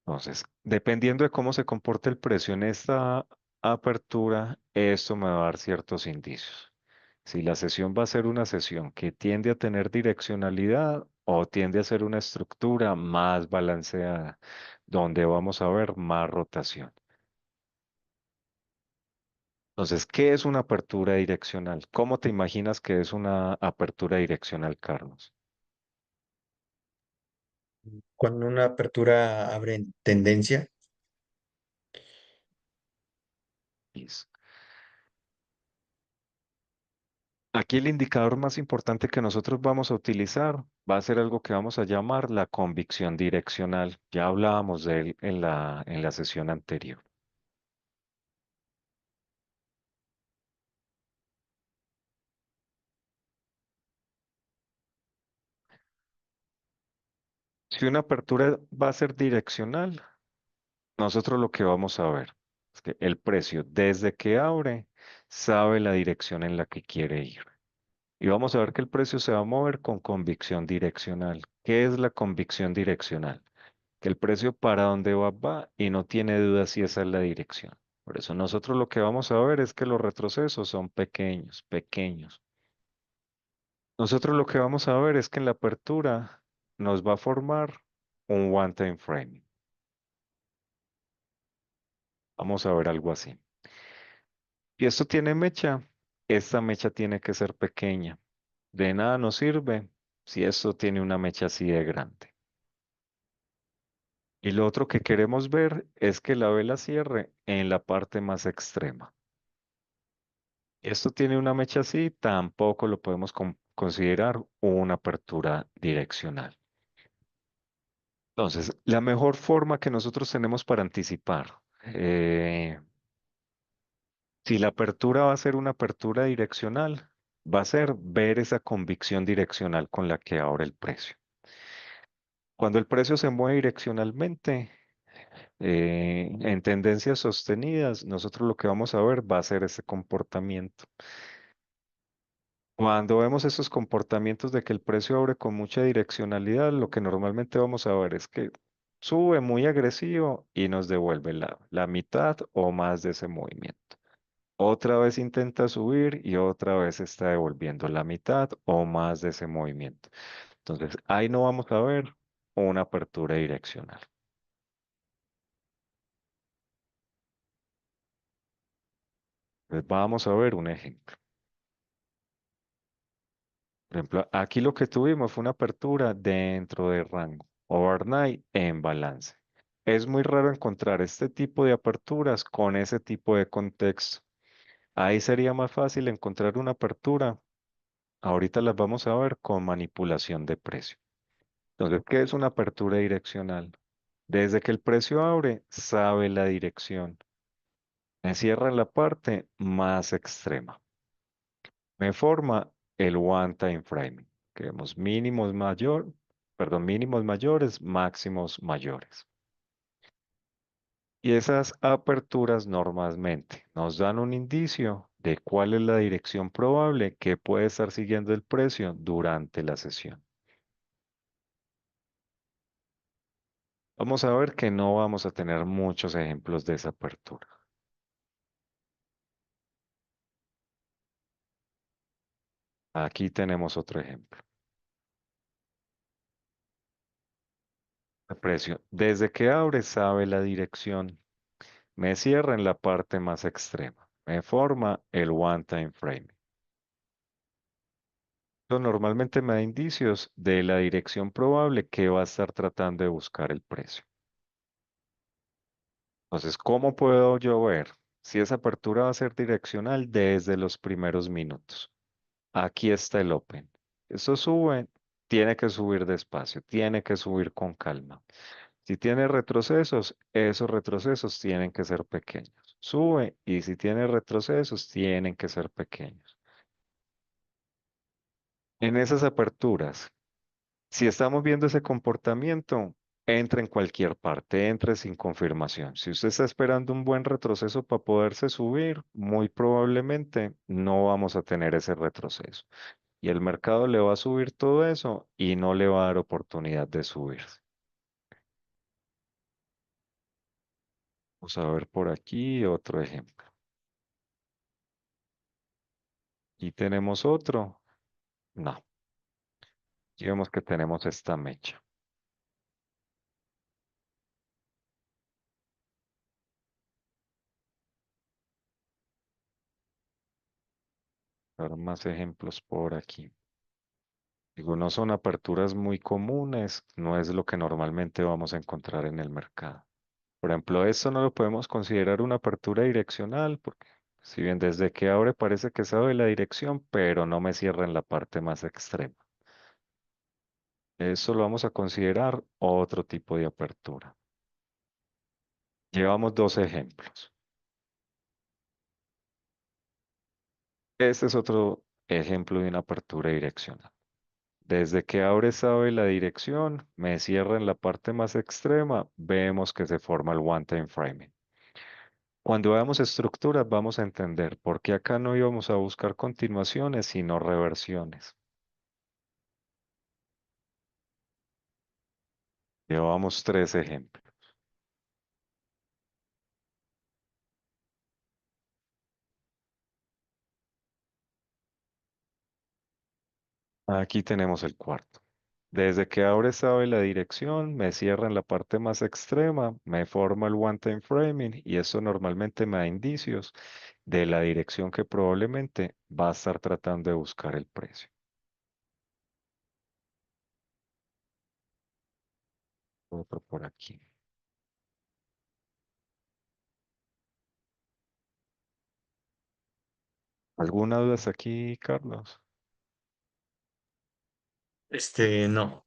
Entonces, dependiendo de cómo se comporte el precio en esta apertura, esto me va a dar ciertos indicios. Si la sesión va a ser una sesión que tiende a tener direccionalidad o tiende a ser una estructura más balanceada, donde vamos a ver más rotación. Entonces, ¿qué es una apertura direccional? ¿Cómo te imaginas que es una apertura direccional, Carlos? Cuando una apertura abre en tendencia, Listo. Aquí el indicador más importante que nosotros vamos a utilizar va a ser algo que vamos a llamar la convicción direccional. Ya hablábamos de él en la sesión anterior. Si una apertura va a ser direccional, nosotros lo que vamos a ver es que el precio desde que abre sabe la dirección en la que quiere ir. Y vamos a ver que el precio se va a mover con convicción direccional. ¿Qué es la convicción direccional? Que el precio para dónde va va y no tiene duda si esa es la dirección. Por eso nosotros lo que vamos a ver es que los retrocesos son pequeños, pequeños. Nosotros lo que vamos a ver es que en la apertura nos va a formar un one time frame. Vamos a ver algo así. Y esto tiene mecha. Esta mecha tiene que ser pequeña. De nada nos sirve si esto tiene una mecha así de grande. Y lo otro que queremos ver es que la vela cierre en la parte más extrema. Esto tiene una mecha así, tampoco lo podemos considerar una apertura direccional. Entonces, la mejor forma que nosotros tenemos para anticipar si la apertura va a ser una apertura direccional, va a ser ver esa convicción direccional con la que abre el precio. Cuando el precio se mueve direccionalmente, en tendencias sostenidas, nosotros lo que vamos a ver va a ser ese comportamiento. Cuando vemos esos comportamientos de que el precio abre con mucha direccionalidad, lo que normalmente vamos a ver es que sube muy agresivo y nos devuelve la mitad o más de ese movimiento. Otra vez intenta subir y otra vez está devolviendo la mitad o más de ese movimiento. Entonces, ahí no vamos a ver una apertura direccional. Entonces, vamos a ver un ejemplo. Por ejemplo, aquí lo que tuvimos fue una apertura dentro de rango, overnight en balance. Es muy raro encontrar este tipo de aperturas con ese tipo de contexto. Ahí sería más fácil encontrar una apertura. Ahorita las vamos a ver con manipulación de precio. Entonces, ¿qué es una apertura direccional? Desde que el precio abre, sabe la dirección. Me cierra en la parte más extrema. Me forma el one time framing. Que vemos mínimos mayores, máximos mayores. Y esas aperturas normalmente nos dan un indicio de cuál es la dirección probable que puede estar siguiendo el precio durante la sesión. Vamos a ver que no vamos a tener muchos ejemplos de esa apertura. Aquí tenemos otro ejemplo. El precio. Desde que abre sabe la dirección. Me cierra en la parte más extrema. Me forma el one time frame. Esto normalmente me da indicios de la dirección probable que va a estar tratando de buscar el precio. Entonces, ¿cómo puedo yo ver si esa apertura va a ser direccional desde los primeros minutos? Aquí está el open. Eso sube, tiene que subir despacio, tiene que subir con calma. Si tiene retrocesos, esos retrocesos tienen que ser pequeños. Sube y si tiene retrocesos, tienen que ser pequeños. En esas aperturas, si estamos viendo ese comportamiento, entra en cualquier parte, entre sin confirmación. Si usted está esperando un buen retroceso para poderse subir, muy probablemente no vamos a tener ese retroceso. Y el mercado le va a subir todo eso y no le va a dar oportunidad de subirse. Vamos a ver por aquí otro ejemplo. Y tenemos otro. No, aquí vemos que tenemos esta mecha. A ver más ejemplos por aquí. Digo, no son aperturas muy comunes, no es lo que normalmente vamos a encontrar en el mercado. Por ejemplo, esto no lo podemos considerar una apertura direccional, porque si bien desde que abre parece que sabe la dirección, pero no me cierra en la parte más extrema. Eso lo vamos a considerar otro tipo de apertura. Llevamos dos ejemplos. Este es otro ejemplo de una apertura direccional. Desde que abre sabe la dirección, me cierra en la parte más extrema, vemos que se forma el one-time framing. Cuando veamos estructuras, vamos a entender por qué acá no íbamos a buscar continuaciones, sino reversiones. Llevamos tres ejemplos. Aquí tenemos el cuarto. Desde que abre sabe la dirección, me cierra en la parte más extrema, me forma el one-time framing y eso normalmente me da indicios de la dirección que probablemente va a estar tratando de buscar el precio. Otro por aquí. ¿Alguna duda hasta aquí, Carlos? No.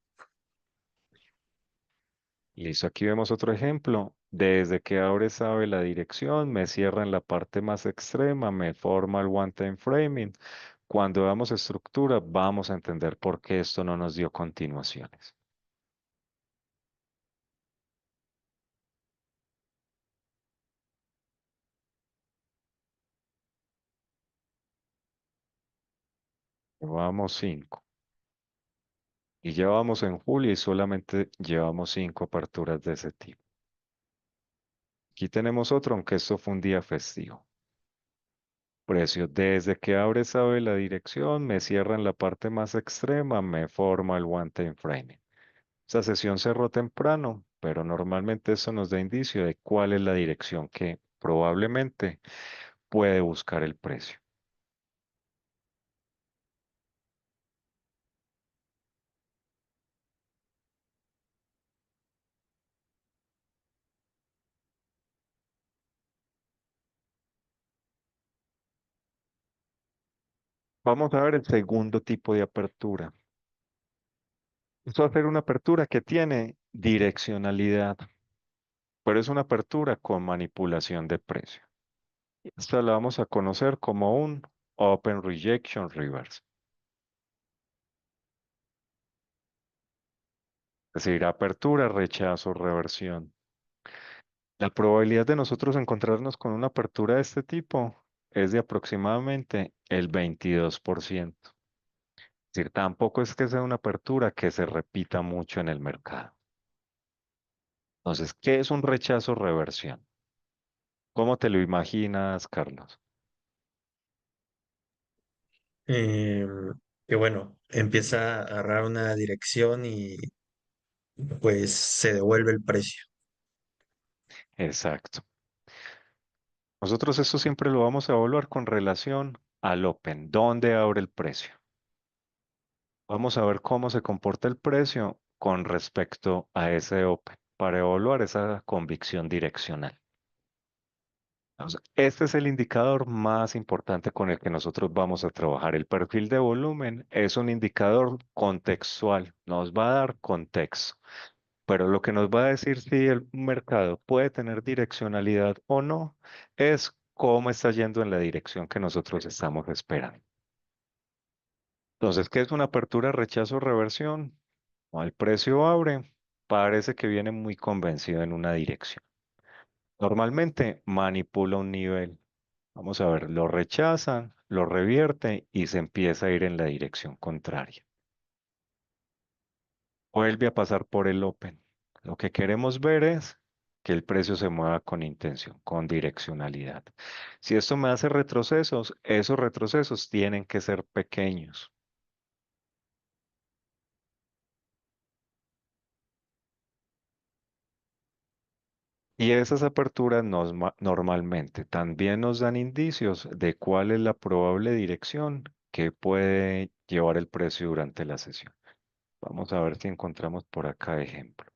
Listo, aquí vemos otro ejemplo. Desde que abre sabe la dirección, me cierra en la parte más extrema, me forma el one-time framing. Cuando veamos estructura, vamos a entender por qué esto no nos dio continuaciones. Llevamos cinco. Y ya vamos en julio y solamente llevamos cinco aperturas de ese tipo. Aquí tenemos otro, aunque esto fue un día festivo. Precio, desde que abre sabe la dirección, me cierra en la parte más extrema, me forma el one time framing. Esa sesión cerró temprano, pero normalmente eso nos da indicio de cuál es la dirección que probablemente puede buscar el precio. Vamos a ver el segundo tipo de apertura. Esto va a ser una apertura que tiene direccionalidad, pero es una apertura con manipulación de precio. Esta la vamos a conocer como un Open Rejection Reverse, es decir, apertura, rechazo, reversión. La probabilidad de nosotros encontrarnos con una apertura de este tipo es de aproximadamente el 22%. Es decir, tampoco es que sea una apertura que se repita mucho en el mercado. Entonces, ¿qué es un rechazo reversión? ¿Cómo te lo imaginas, Carlos? Eh, que bueno, empieza a agarrar una dirección y pues se devuelve el precio. Exacto. Nosotros esto siempre lo vamos a evaluar con relación al Open, dónde abre el precio. Vamos a ver cómo se comporta el precio con respecto a ese Open para evaluar esa convicción direccional. Este es el indicador más importante con el que nosotros vamos a trabajar. El perfil de volumen es un indicador contextual, nos va a dar contexto, pero lo que nos va a decir si el mercado puede tener direccionalidad o no es cómo está yendo en la dirección que nosotros estamos esperando. Entonces, ¿qué es una apertura, rechazo, reversión? El precio abre, parece que viene muy convencido en una dirección. Normalmente manipula un nivel. Vamos a ver, lo rechazan, lo revierte y se empieza a ir en la dirección contraria. Vuelve a pasar por el open. Lo que queremos ver es que el precio se mueva con intención, con direccionalidad. Si esto me hace retrocesos, esos retrocesos tienen que ser pequeños. Y esas aperturas normalmente también nos dan indicios de cuál es la probable dirección que puede llevar el precio durante la sesión. Vamos a ver si encontramos por acá ejemplo.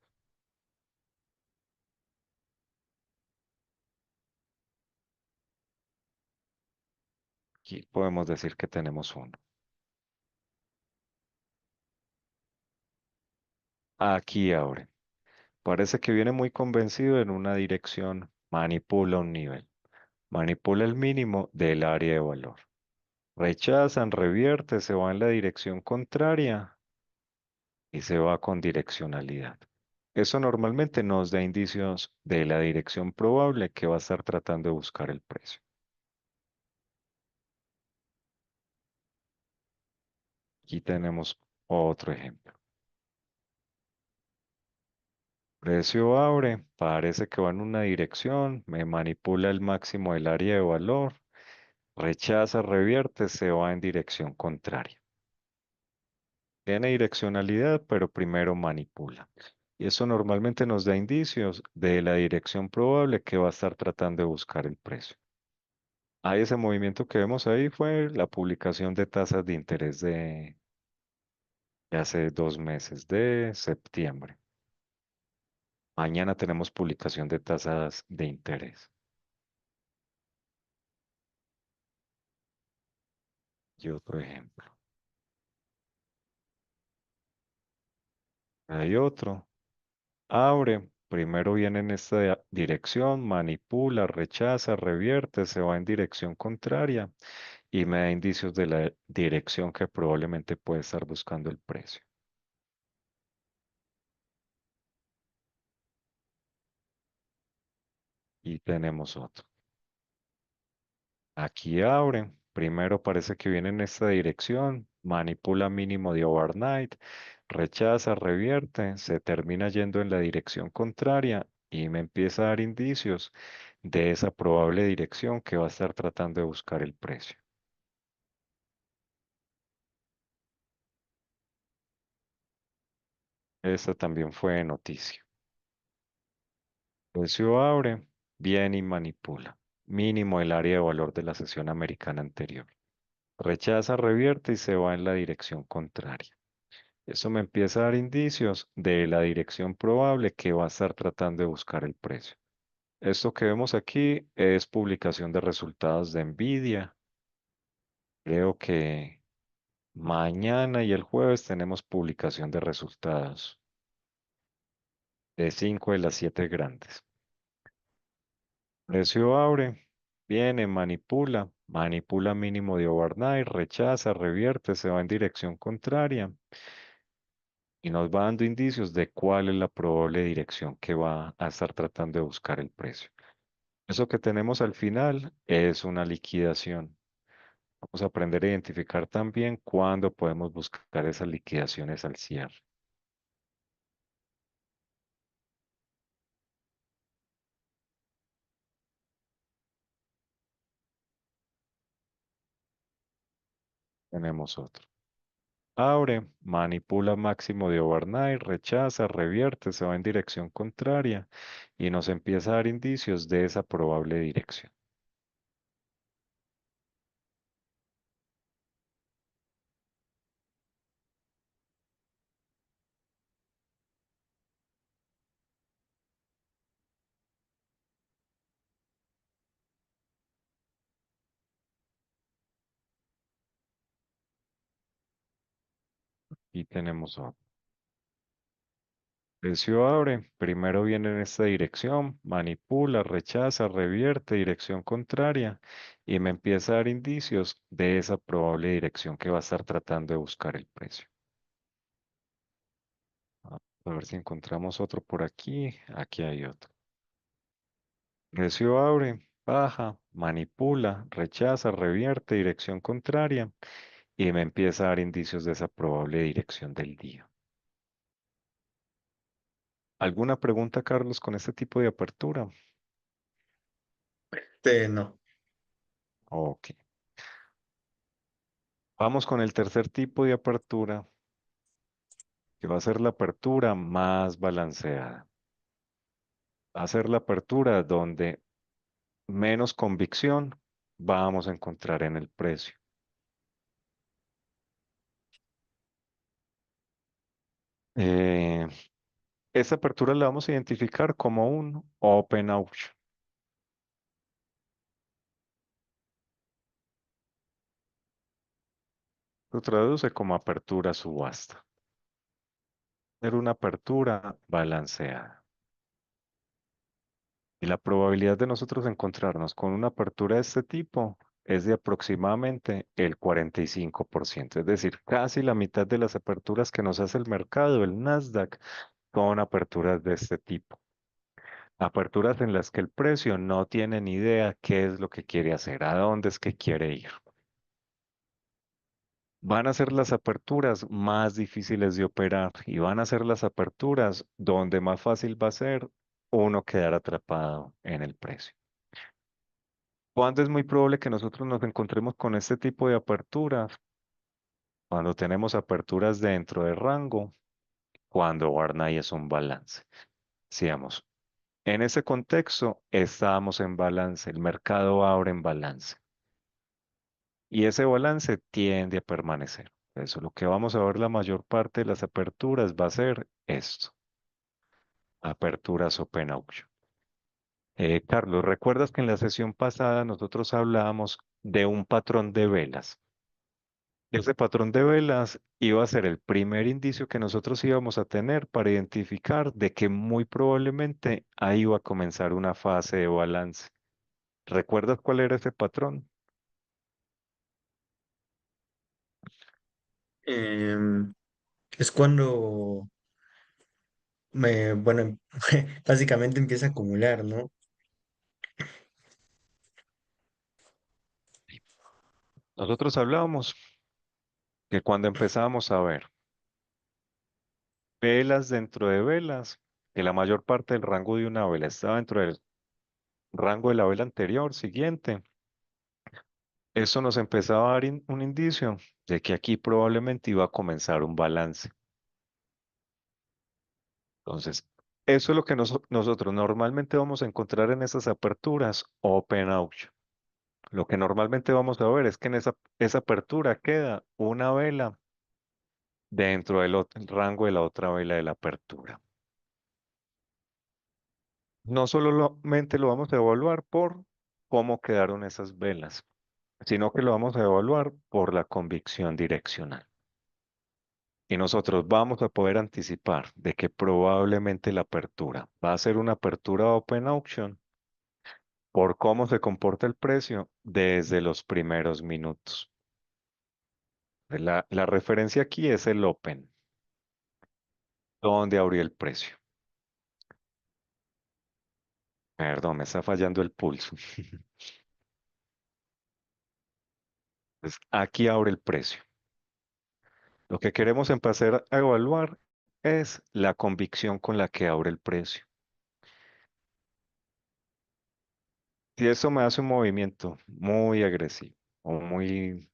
Aquí podemos decir que tenemos uno. Aquí abre. Parece que viene muy convencido en una dirección. Manipula un nivel. Manipula el mínimo del área de valor. Rechazan, revierte, se va en la dirección contraria y se va con direccionalidad. Eso normalmente nos da indicios de la dirección probable que va a estar tratando de buscar el precio. Aquí tenemos otro ejemplo. Precio abre, parece que va en una dirección, me manipula el máximo del área de valor, rechaza, revierte, se va en dirección contraria. Tiene direccionalidad, pero primero manipula. Y eso normalmente nos da indicios de la dirección probable que va a estar tratando de buscar el precio. Ahí ese movimiento que vemos ahí fue la publicación de tasas de interés de hace 2 meses, de septiembre. Mañana tenemos publicación de tasas de interés. Y otro ejemplo. Hay otro. Abre. Primero viene en esta dirección, manipula, rechaza, revierte, se va en dirección contraria y me da indicios de la dirección que probablemente puede estar buscando el precio. Y tenemos otro. Aquí abre. Primero parece que viene en esta dirección, manipula mínimo de overnight, rechaza, revierte, se termina yendo en la dirección contraria y me empieza a dar indicios de esa probable dirección que va a estar tratando de buscar el precio. Esta también fue noticia. Precio abre, viene y manipula. Mínimo el área de valor de la sesión americana anterior. Rechaza, revierte y se va en la dirección contraria. Eso me empieza a dar indicios de la dirección probable que va a estar tratando de buscar el precio. Esto que vemos aquí es publicación de resultados de Nvidia. Creo que mañana y el jueves tenemos publicación de resultados de 5 de las 7 grandes. Precio abre, viene, manipula, manipula mínimo de overnight, rechaza, revierte, se va en dirección contraria y nos va dando indicios de cuál es la probable dirección que va a estar tratando de buscar el precio. Eso que tenemos al final es una liquidación. Vamos a aprender a identificar también cuándo podemos buscar esas liquidaciones al cierre. Tenemos otro. Abre, manipula máximo de overnight, rechaza, revierte, se va en dirección contraria y nos empieza a dar indicios de esa probable dirección. Y tenemos otro. Precio abre, primero viene en esta dirección, manipula, rechaza, revierte, dirección contraria y me empieza a dar indicios de esa probable dirección que va a estar tratando de buscar el precio. A ver si encontramos otro por aquí. Aquí hay otro. Precio abre, baja, manipula, rechaza, revierte, dirección contraria y me empieza a dar indicios de esa probable dirección del día. ¿Alguna pregunta, Carlos, con este tipo de apertura? No. Ok. Vamos con el tercer tipo de apertura, que va a ser la apertura más balanceada. Va a ser la apertura donde menos convicción vamos a encontrar en el precio. Eh, Esta apertura la vamos a identificar como un open auction. Se traduce como apertura subasta. Era una apertura balanceada. Y la probabilidad de nosotros encontrarnos con una apertura de este tipo es de aproximadamente el 45%. Es decir, casi la mitad de las aperturas que nos hace el mercado, el Nasdaq, son aperturas de este tipo. Aperturas en las que el precio no tiene ni idea qué es lo que quiere hacer, a dónde es que quiere ir. Van a ser las aperturas más difíciles de operar y van a ser las aperturas donde más fácil va a ser uno quedar atrapado en el precio. ¿Cuándo es muy probable que nosotros nos encontremos con este tipo de aperturas? Cuando tenemos aperturas dentro de rango, cuando Warnay es un balance. Sigamos. En ese contexto, estábamos en balance, el mercado abre en balance y ese balance tiende a permanecer. Eso, lo que vamos a ver la mayor parte de las aperturas va a ser esto, aperturas open auction. Carlos, ¿recuerdas que en la sesión pasada nosotros hablábamos de un patrón de velas? Ese patrón de velas iba a ser el primer indicio que nosotros íbamos a tener para identificar de que muy probablemente ahí iba a comenzar una fase de balance. ¿Recuerdas cuál era ese patrón? Em, es cuando bueno, básicamente empieza a acumular, ¿no? Nosotros hablábamos que cuando empezábamos a ver velas dentro de velas, que la mayor parte del rango de una vela estaba dentro del rango de la vela anterior, siguiente, eso nos empezaba a dar un indicio de que aquí probablemente iba a comenzar un balance. Entonces, eso es lo que nosotros normalmente vamos a encontrar en esas aperturas open auction. Lo que normalmente vamos a ver es que en esa apertura queda una vela dentro del el rango de la otra vela de la apertura. No solamente lo vamos a evaluar por cómo quedaron esas velas, sino que lo vamos a evaluar por la convicción direccional. Y nosotros vamos a poder anticipar de que probablemente la apertura va a ser una apertura open auction por cómo se comporta el precio desde los primeros minutos. La referencia aquí es el open, donde abrió el precio. Perdón, me está fallando el pulso. Entonces, aquí abre el precio. Lo que queremos empezar a evaluar es la convicción con la que abre el precio. Si eso me hace un movimiento muy agresivo o muy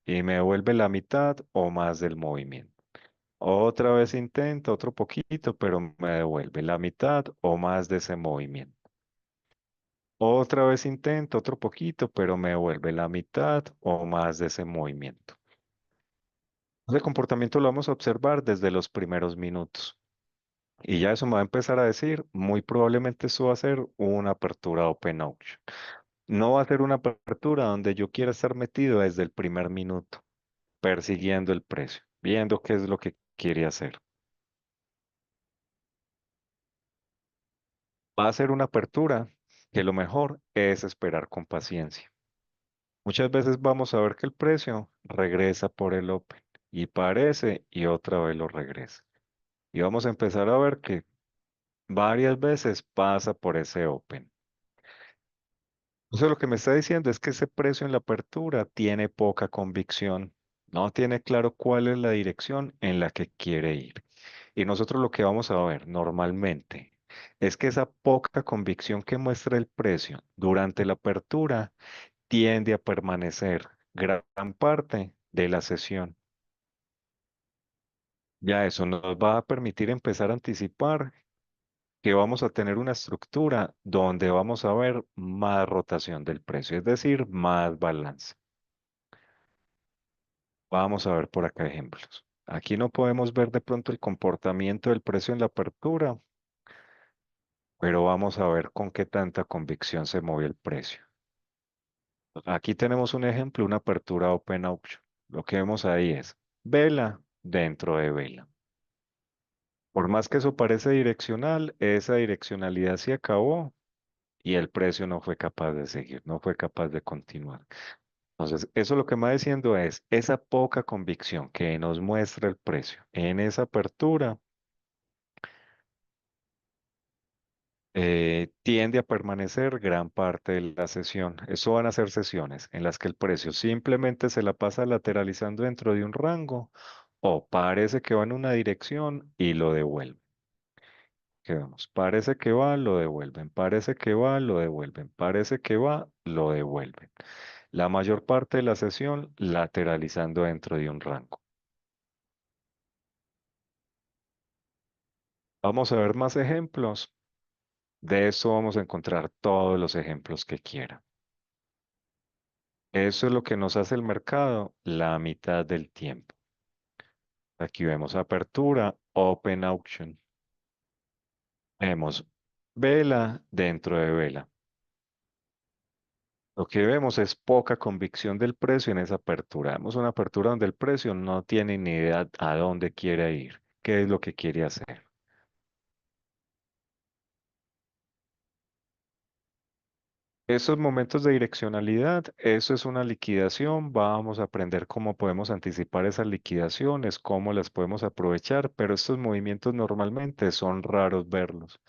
y me devuelve la mitad o más del movimiento. Otra vez intenta otro poquito, pero me devuelve la mitad o más de ese movimiento. Otra vez intento otro poquito, pero me devuelve la mitad o más de ese movimiento. Ese comportamiento lo vamos a observar desde los primeros minutos. Y ya eso me va a empezar a decir, muy probablemente eso va a ser una apertura open auction. No va a ser una apertura donde yo quiera estar metido desde el primer minuto, persiguiendo el precio, viendo qué es lo que quiere hacer. Va a ser una apertura que lo mejor es esperar con paciencia. Muchas veces vamos a ver que el precio regresa por el open y parece y otra vez lo regresa. Y vamos a empezar a ver que varias veces pasa por ese open. Entonces lo que me está diciendo es que ese precio en la apertura tiene poca convicción, no tiene claro cuál es la dirección en la que quiere ir. Y nosotros lo que vamos a ver normalmente es que esa poca convicción que muestra el precio durante la apertura tiende a permanecer gran parte de la sesión. Ya eso nos va a permitir empezar a anticipar que vamos a tener una estructura donde vamos a ver más rotación del precio, es decir, más balance. Vamos a ver por acá ejemplos. Aquí no podemos ver de pronto el comportamiento del precio en la apertura, pero vamos a ver con qué tanta convicción se movió el precio. Aquí tenemos un ejemplo, una apertura open auction. Lo que vemos ahí es vela dentro de vela. Por más que eso parece direccional, esa direccionalidad se acabó y el precio no fue capaz de seguir, no fue capaz de continuar. Entonces, eso lo que me va diciendo es esa poca convicción que nos muestra el precio en esa apertura tiende a permanecer gran parte de la sesión. Eso van a ser sesiones en las que el precio simplemente se la pasa lateralizando dentro de un rango o parece que va en una dirección y lo devuelve. ¿Qué vemos? Parece que va, lo devuelven. Parece que va, lo devuelven. Parece que va, lo devuelven. La mayor parte de la sesión lateralizando dentro de un rango. Vamos a ver más ejemplos. De eso vamos a encontrar todos los ejemplos que quiera. Eso es lo que nos hace el mercado la mitad del tiempo. Aquí vemos apertura, open auction. Vemos vela dentro de vela. Lo que vemos es poca convicción del precio en esa apertura. Vemos una apertura donde el precio no tiene ni idea a dónde quiere ir, qué es lo que quiere hacer. Esos momentos de direccionalidad, eso es una liquidación. Vamos a aprender cómo podemos anticipar esas liquidaciones, cómo las podemos aprovechar, pero estos movimientos normalmente son raros verlos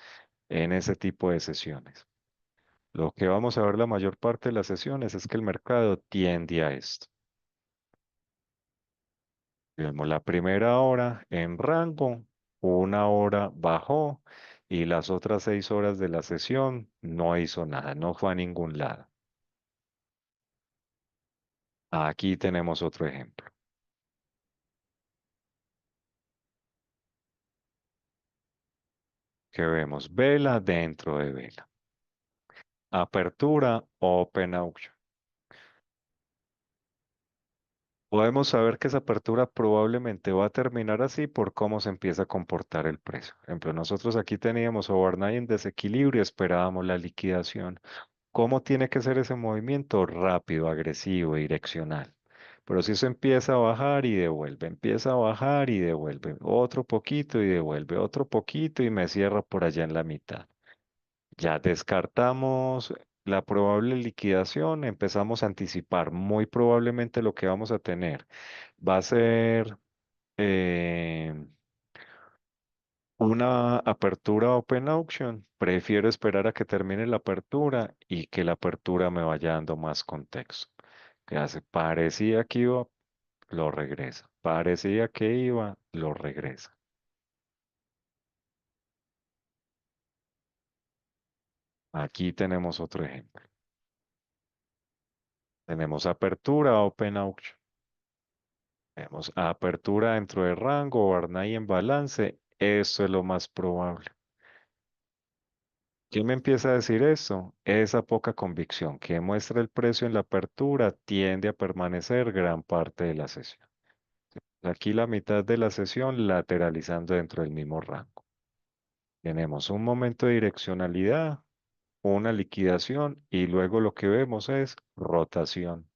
en ese tipo de sesiones. Lo que vamos a ver la mayor parte de las sesiones es que el mercado tiende a esto. Vemos la primera hora en rango, una hora bajó y las otras 6 horas de la sesión no hizo nada, no fue a ningún lado. Aquí tenemos otro ejemplo, que vemos vela dentro de vela. Apertura, open auction. Podemos saber que esa apertura probablemente va a terminar así por cómo se empieza a comportar el precio. Por ejemplo, nosotros aquí teníamos overnight en desequilibrio, esperábamos la liquidación. ¿Cómo tiene que ser ese movimiento? Rápido, agresivo, direccional. Pero si eso empieza a bajar y devuelve, empieza a bajar y devuelve, otro poquito y devuelve, otro poquito y me cierra por allá en la mitad. Ya descartamos la probable liquidación, empezamos a anticipar muy probablemente lo que vamos a tener. Va a ser eh, una apertura open auction. Prefiero esperar a que termine la apertura y que la apertura me vaya dando más contexto. ¿Qué hace? Parecía que iba, lo regresa. Parecía que iba, lo regresa. Aquí tenemos otro ejemplo. Tenemos apertura open auction. Tenemos apertura dentro de rango, overnight en balance. Eso es lo más probable. ¿Quién me empieza a decir eso? Esa poca convicción que muestra el precio en la apertura tiende a permanecer gran parte de la sesión. Aquí la mitad de la sesión lateralizando dentro del mismo rango. Tenemos un momento de direccionalidad, una liquidación y luego lo que vemos es rotación.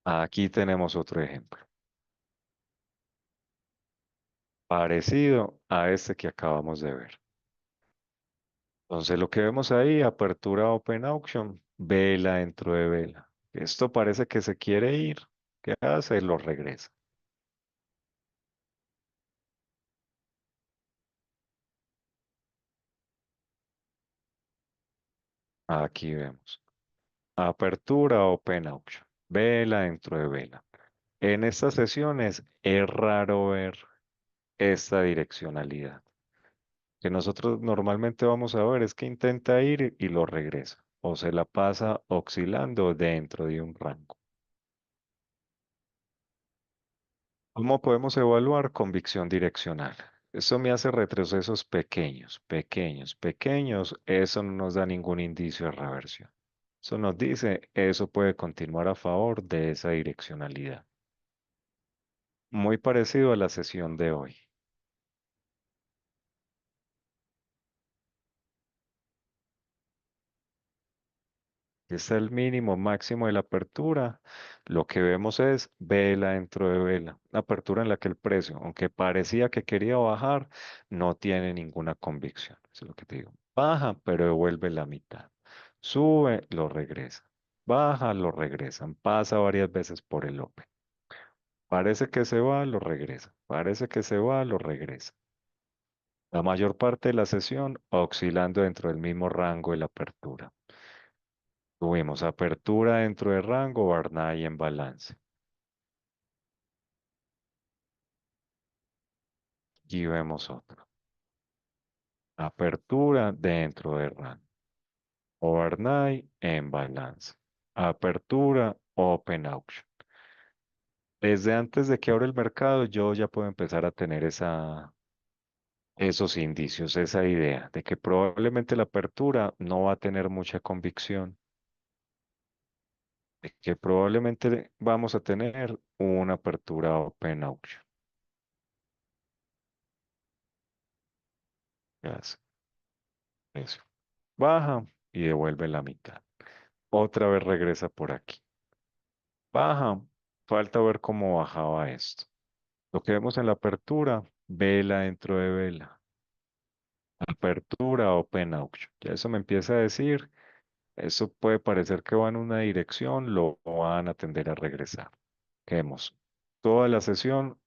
Aquí tenemos otro ejemplo, parecido a este que acabamos de ver. Entonces lo que vemos ahí, apertura open auction, vela dentro de vela. Esto parece que se quiere ir. ¿Qué hace? Lo regresa. Aquí vemos. Apertura open auction, vela dentro de vela. En estas sesiones es raro ver esta direccionalidad. Que nosotros normalmente vamos a ver es que intenta ir y lo regresa. O se la pasa oscilando dentro de un rango. ¿Cómo podemos evaluar convicción direccional? Eso me hace retrocesos pequeños, pequeños, pequeños. Eso no nos da ningún indicio de reversión. Eso nos dice, eso puede continuar a favor de esa direccionalidad. Muy parecido a la sesión de hoy. Está el mínimo máximo de la apertura. Lo que vemos es vela dentro de vela. Una apertura en la que el precio, aunque parecía que quería bajar, no tiene ninguna convicción. Eso es lo que te digo. Baja, pero devuelve la mitad. Sube, lo regresa. Baja, lo regresan. Pasa varias veces por el Open. Parece que se va, lo regresa. Parece que se va, lo regresa. La mayor parte de la sesión oscilando dentro del mismo rango de la apertura. Tuvimos apertura dentro del rango, Barnay en balance. Y vemos otro. Apertura dentro del rango. Overnight en balance. Apertura Open Auction. Desde antes de que abra el mercado, yo ya puedo empezar a tener esos indicios, esa idea de que probablemente la apertura no va a tener mucha convicción, de que probablemente vamos a tener una apertura Open Auction. Ya es eso. Baja y devuelve la mitad. Otra vez regresa por aquí. Baja. Falta ver cómo bajaba esto. Lo que vemos en la apertura, vela dentro de vela. Apertura Open Auction. Ya eso me empieza a decir, eso puede parecer que va en una dirección, lo van a tender a regresar. Que vemos toda la sesión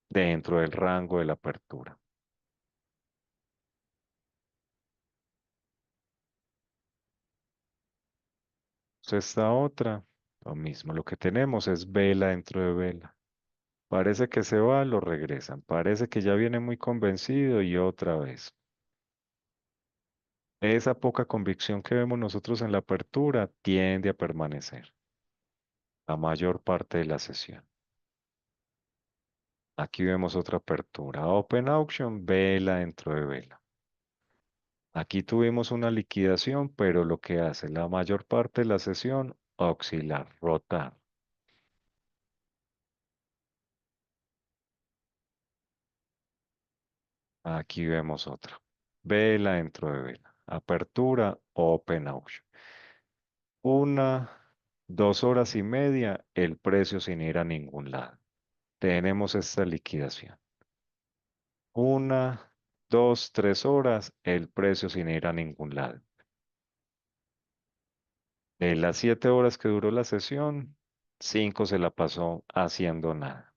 dentro del rango de la apertura. Esta otra, lo mismo. Lo que tenemos es vela dentro de vela. Parece que se va, lo regresan. Parece que ya viene muy convencido y otra vez. Esa poca convicción que vemos nosotros en la apertura tiende a permanecer la mayor parte de la sesión. Aquí vemos otra apertura. Open Auction, vela dentro de vela. Aquí tuvimos una liquidación, pero lo que hace la mayor parte de la sesión, oscilar, rotar. Aquí vemos otra. Vela dentro de vela. Apertura, Open Auction. 1, 2 horas y media, el precio sin ir a ningún lado. Tenemos esta liquidación. 1, 2, 3 horas, el precio sin ir a ningún lado. De las 7 horas que duró la sesión, 5 se la pasó haciendo nada.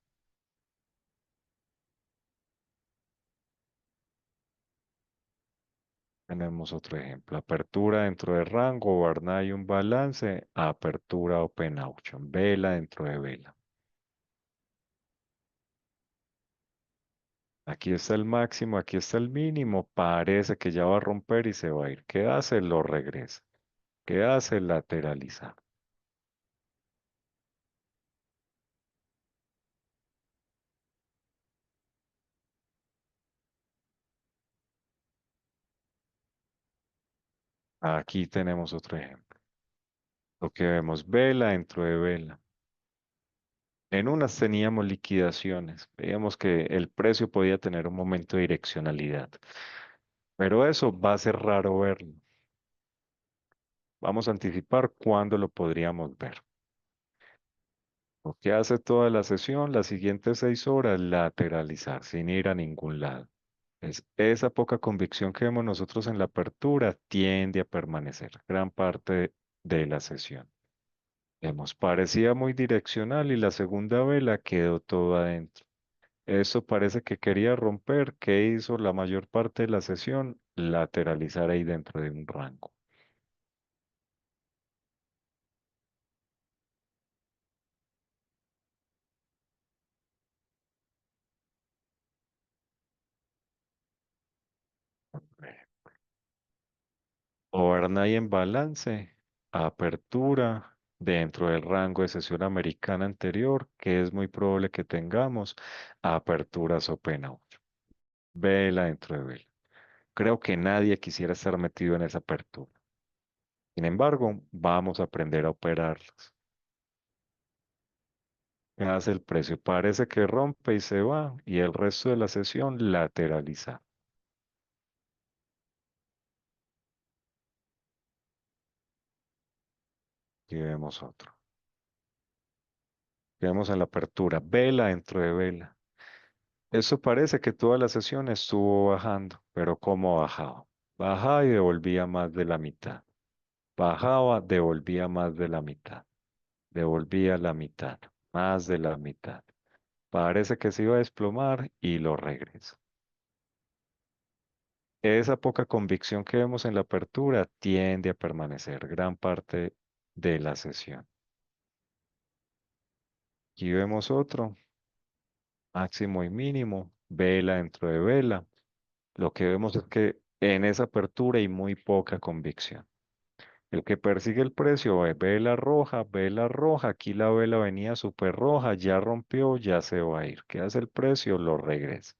Tenemos otro ejemplo. Apertura dentro de rango, Barnay un balance, apertura Open Auction, vela dentro de vela. Aquí está el máximo, aquí está el mínimo. Parece que ya va a romper y se va a ir. ¿Qué hace? Lo regresa. ¿Qué hace? Lateralizar. Aquí tenemos otro ejemplo. Lo que vemos, vela dentro de vela. En unas teníamos liquidaciones. Veíamos que el precio podía tener un momento de direccionalidad. Pero eso va a ser raro verlo. Vamos a anticipar cuándo lo podríamos ver. Lo que hace toda la sesión, las siguientes 6 horas, lateralizar sin ir a ningún lado. Es esa poca convicción que vemos nosotros en la apertura tiende a permanecer gran parte de la sesión. Vemos, parecía muy direccional y la segunda vela quedó todo adentro. Eso parece que quería romper. ¿Qué hizo la mayor parte de la sesión? Lateralizar ahí dentro de un rango. Overnight en balance, apertura dentro del rango de sesión americana anterior, que es muy probable que tengamos, aperturas open out. Vela dentro de vela. Creo que nadie quisiera estar metido en esa apertura. Sin embargo, vamos a aprender a operarlas. ¿Qué hace el precio? Parece que rompe y se va, y el resto de la sesión lateraliza. Aquí vemos otro. Vemos en la apertura, vela dentro de vela. Eso parece que toda la sesión estuvo bajando, pero ¿cómo bajaba? Bajaba y devolvía más de la mitad. Bajaba, devolvía más de la mitad. Devolvía la mitad, más de la mitad. Parece que se iba a desplomar y lo regresa. Esa poca convicción que vemos en la apertura tiende a permanecer gran parte de la sesión. Aquí vemos otro, máximo y mínimo, vela dentro de vela. Lo que vemos es que en esa apertura hay muy poca convicción. El que persigue el precio ve vela roja, aquí la vela venía súper roja, ya rompió, ya se va a ir. ¿Qué hace el precio? Lo regresa.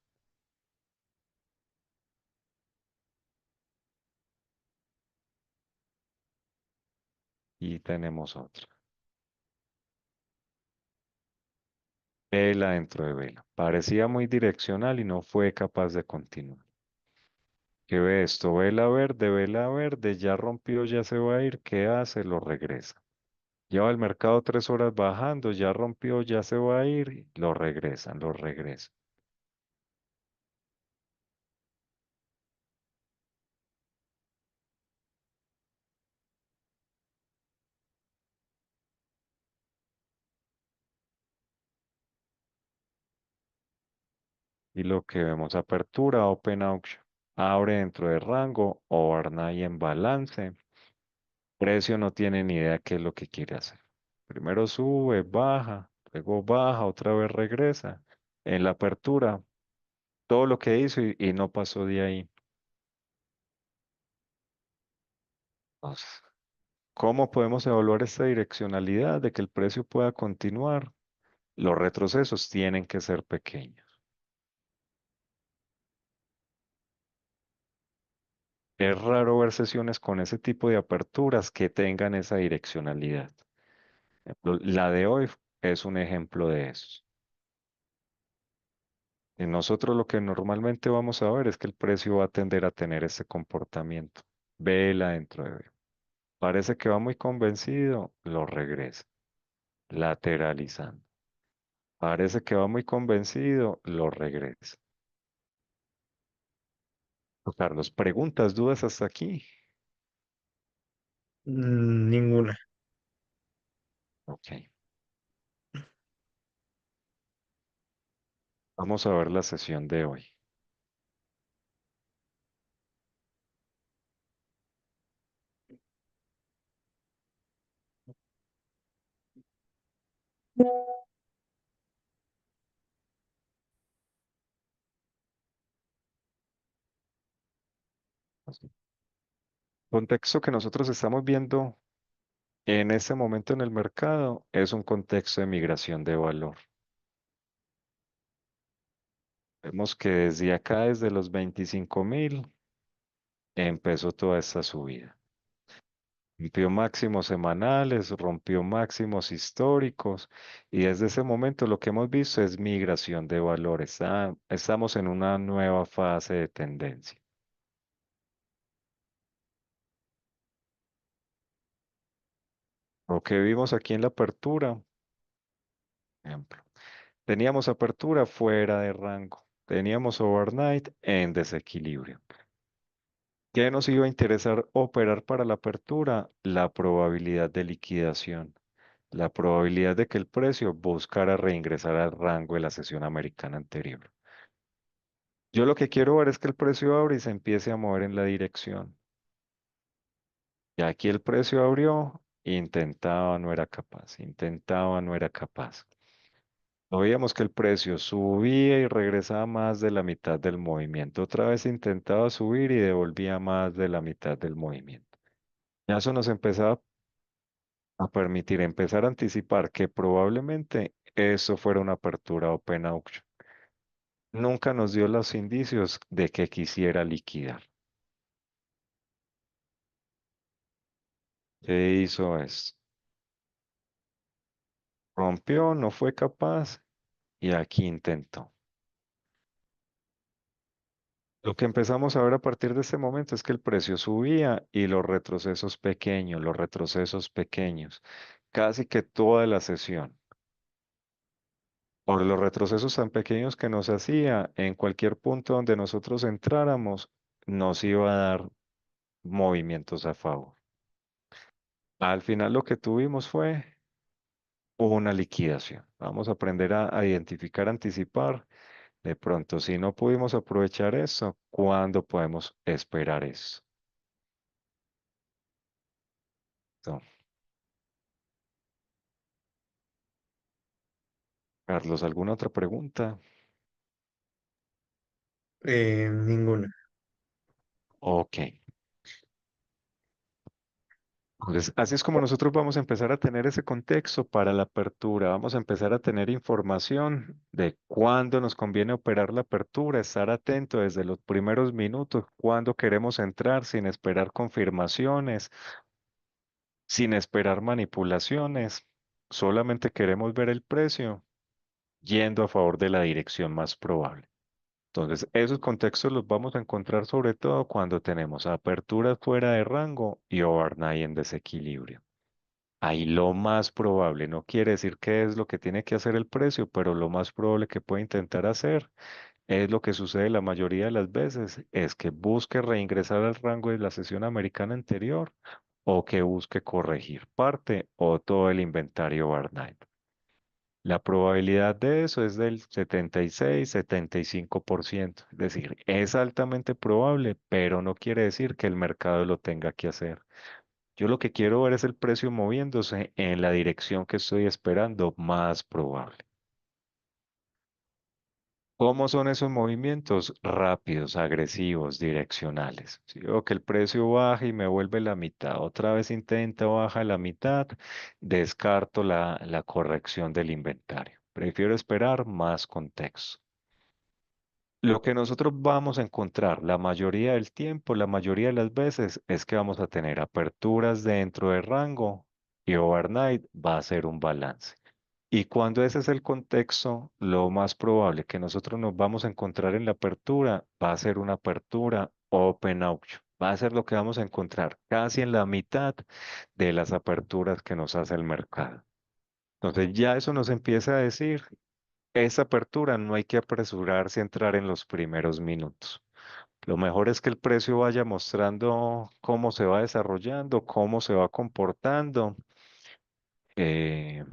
Y tenemos otra. Vela dentro de vela. Parecía muy direccional y no fue capaz de continuar. ¿Qué ve esto? Vela verde, ya rompió, ya se va a ir. ¿Qué hace? Lo regresa. Lleva el mercado 3 horas bajando, ya rompió, ya se va a ir. Lo regresan, lo regresan. Y lo que vemos, apertura, open auction. Abre dentro de rango, overnight en balance. Precio no tiene ni idea qué es lo que quiere hacer. Primero sube, baja, luego baja, otra vez regresa. En la apertura, todo lo que hizo y no pasó de ahí. Entonces, ¿cómo podemos evaluar esta direccionalidad de que el precio pueda continuar? Los retrocesos tienen que ser pequeños. Es raro ver sesiones con ese tipo de aperturas que tengan esa direccionalidad. La de hoy es un ejemplo de eso. Y nosotros lo que normalmente vamos a ver es que el precio va a tender a tener ese comportamiento. Vela dentro de vela. Parece que va muy convencido, lo regresa, lateralizando. Parece que va muy convencido, lo regresa. Carlos, preguntas, dudas hasta aquí. Ninguna. Ok, vamos a ver la sesión de hoy. Contexto que nosotros estamos viendo en este momento en el mercado es un contexto de migración de valor. Vemos que desde acá, desde los 25.000, empezó toda esta subida. Rompió máximos semanales, rompió máximos históricos y desde ese momento lo que hemos visto es migración de valores. Estamos en una nueva fase de tendencia. Lo que vimos aquí en la apertura, ejemplo, teníamos apertura fuera de rango, teníamos overnight en desequilibrio. ¿Qué nos iba a interesar operar para la apertura? La probabilidad de liquidación, la probabilidad de que el precio buscara reingresar al rango de la sesión americana anterior. Yo lo que quiero ver es que el precio abre y se empiece a mover en la dirección. Y aquí el precio abrió, intentaba, no era capaz, intentaba, no era capaz. No veíamos que el precio subía y regresaba más de la mitad del movimiento. Otra vez intentaba subir y devolvía más de la mitad del movimiento. Ya eso nos empezaba a permitir empezar a anticipar que probablemente eso fuera una apertura open auction. Nunca nos dio los indicios de que quisiera liquidar. ¿Qué hizo esto? Rompió, no fue capaz y aquí intentó. Lo que empezamos a ver a partir de este momento es que el precio subía y los retrocesos pequeños, casi que toda la sesión. Por los retrocesos tan pequeños que nos hacía, en cualquier punto donde nosotros entráramos, nos iba a dar. movimientos a favor. Al final lo que tuvimos fue una liquidación. Vamos a aprender a identificar, anticipar. De pronto, si no pudimos aprovechar eso, ¿cuándo podemos esperar eso? Entonces, Carlos, ¿alguna otra pregunta? Ninguna. Ok. Entonces, así es como nosotros vamos a empezar a tener ese contexto para la apertura. Vamos a empezar a tener información de cuándo nos conviene operar la apertura, estar atento desde los primeros minutos, cuándo queremos entrar sin esperar confirmaciones, sin esperar manipulaciones. Solamente queremos ver el precio yendo a favor de la dirección más probable. Entonces, esos contextos los vamos a encontrar sobre todo cuando tenemos aperturas fuera de rango y overnight en desequilibrio. Ahí lo más probable, no quiere decir qué es lo que tiene que hacer el precio, pero lo más probable que puede intentar hacer es lo que sucede la mayoría de las veces, es que busque reingresar al rango de la sesión americana anterior o que busque corregir parte o todo el inventario overnight. La probabilidad de eso es del 76-75%. Es decir, es altamente probable, pero no quiere decir que el mercado lo tenga que hacer. Yo lo que quiero ver es el precio moviéndose en la dirección que estoy esperando más probable. ¿Cómo son esos movimientos? Rápidos, agresivos, direccionales. Si veo que el precio baja y me vuelve la mitad, otra vez intenta baja la mitad, descarto la corrección del inventario. Prefiero esperar más contexto. Lo que nosotros vamos a encontrar la mayoría del tiempo, la mayoría de las veces, es que vamos a tener aperturas dentro del rango y overnight va a ser un balance. Y cuando ese es el contexto, lo más probable que nosotros nos vamos a encontrar en la apertura va a ser una apertura open auction. Va a ser lo que vamos a encontrar casi en la mitad de las aperturas que nos hace el mercado. Entonces ya eso nos empieza a decir esa apertura no hay que apresurarse a entrar en los primeros minutos. Lo mejor es que el precio vaya mostrando cómo se va desarrollando, cómo se va comportando. Eh,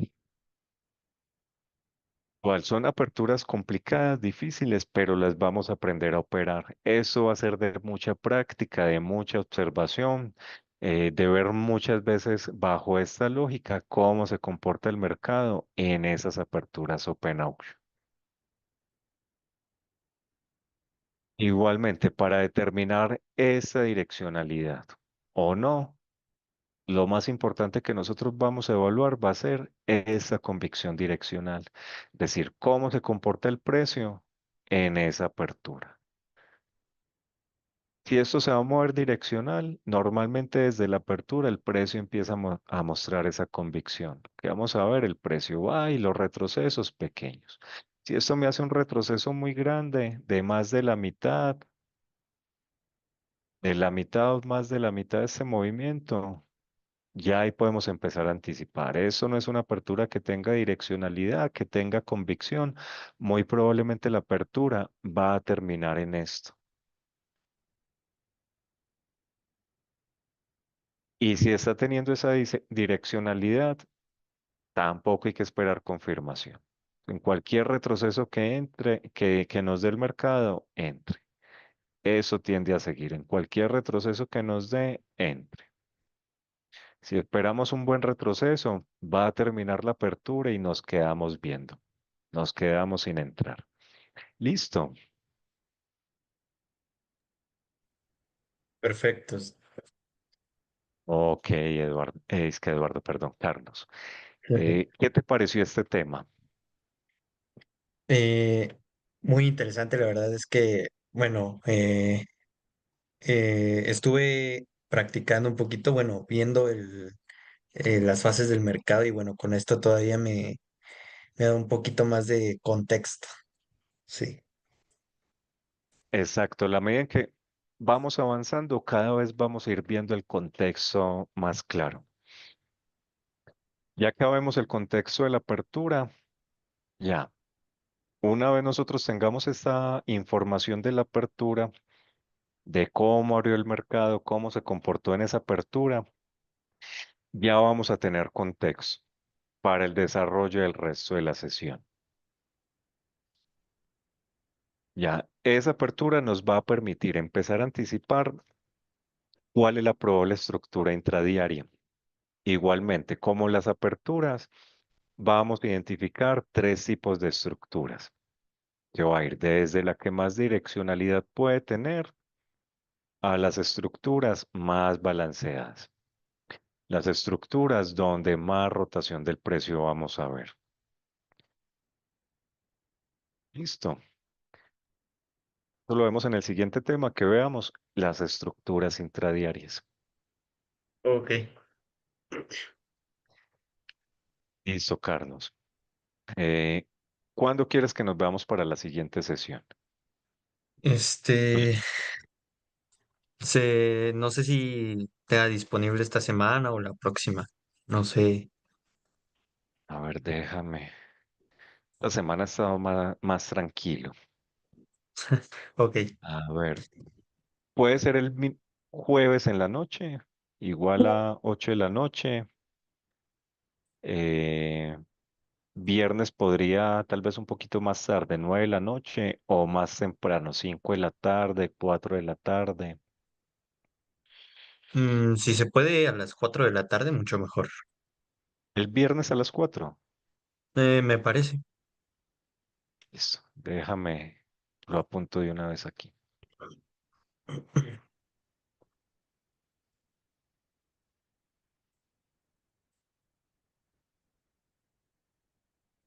Igual son aperturas complicadas, difíciles, pero las vamos a aprender a operar. Eso va a ser de mucha práctica, de mucha observación, de ver muchas veces bajo esta lógica cómo se comporta el mercado en esas aperturas open auction. Igualmente, para determinar esa direccionalidad o no, lo más importante que nosotros vamos a evaluar va a ser esa convicción direccional, es decir, cómo se comporta el precio en esa apertura. Si esto se va a mover direccional, normalmente desde la apertura el precio empieza a mostrar esa convicción, que vamos a ver, el precio va y los retrocesos pequeños. Si esto me hace un retroceso muy grande, de más de la mitad o más de la mitad de ese movimiento, ya ahí podemos empezar a anticipar. Eso no es una apertura que tenga direccionalidad, que tenga convicción. Muy probablemente la apertura va a terminar en esto. Y si está teniendo esa direccionalidad, tampoco hay que esperar confirmación. En cualquier retroceso que entre, que nos dé el mercado, entre. Eso tiende a seguir. En cualquier retroceso que nos dé, entre. Si esperamos un buen retroceso, va a terminar la apertura y nos quedamos viendo. Nos quedamos sin entrar. Listo. Perfectos. Ok, Eduardo. Es que Eduardo, perdón, Carlos. ¿Qué te pareció este tema? Eh, Muy interesante, la verdad es que, bueno, estuve practicando un poquito, bueno, viendo las fases del mercado y bueno, con esto todavía me da un poquito más de contexto. Sí, Exacto. La medida en que vamos avanzando, cada vez vamos a ir viendo el contexto más claro. Ya que vemos el contexto de la apertura, ya. Una vez nosotros tengamos esta información de la apertura, de cómo abrió el mercado, cómo se comportó en esa apertura, ya vamos a tener contexto para el desarrollo del resto de la sesión. Ya esa apertura nos va a permitir empezar a anticipar cuál es la probable estructura intradiaria. Igualmente, como las aperturas, vamos a identificar tres tipos de estructuras, que va a ir desde la que más direccionalidad puede tener a las estructuras más balanceadas. Las estructuras donde más rotación del precio vamos a ver. Listo. Esto lo vemos en el siguiente tema que veamos, las estructuras intradiarias. Ok. Listo, Carlos. Eh, ¿Cuándo quieres que nos veamos para la siguiente sesión? Este, no sé si tenga disponible esta semana o la próxima. No sé. A ver, déjame. La semana ha estado más tranquilo. Ok. A ver, puede ser el jueves en la noche, igual a 8 de la noche. Eh, Viernes podría tal vez un poquito más tarde, 9 de la noche, o más temprano, 5 de la tarde, 4 de la tarde. Si se puede a las 4 de la tarde, mucho mejor. El viernes a las 4. Me parece. Listo, déjame, lo apunto de una vez aquí.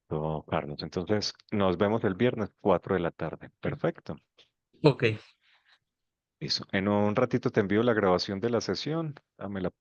Todo, Carlos. Entonces, nos vemos el viernes, 4 de la tarde. Perfecto. Ok. Listo. En un ratito te envío la grabación de la sesión. Dame la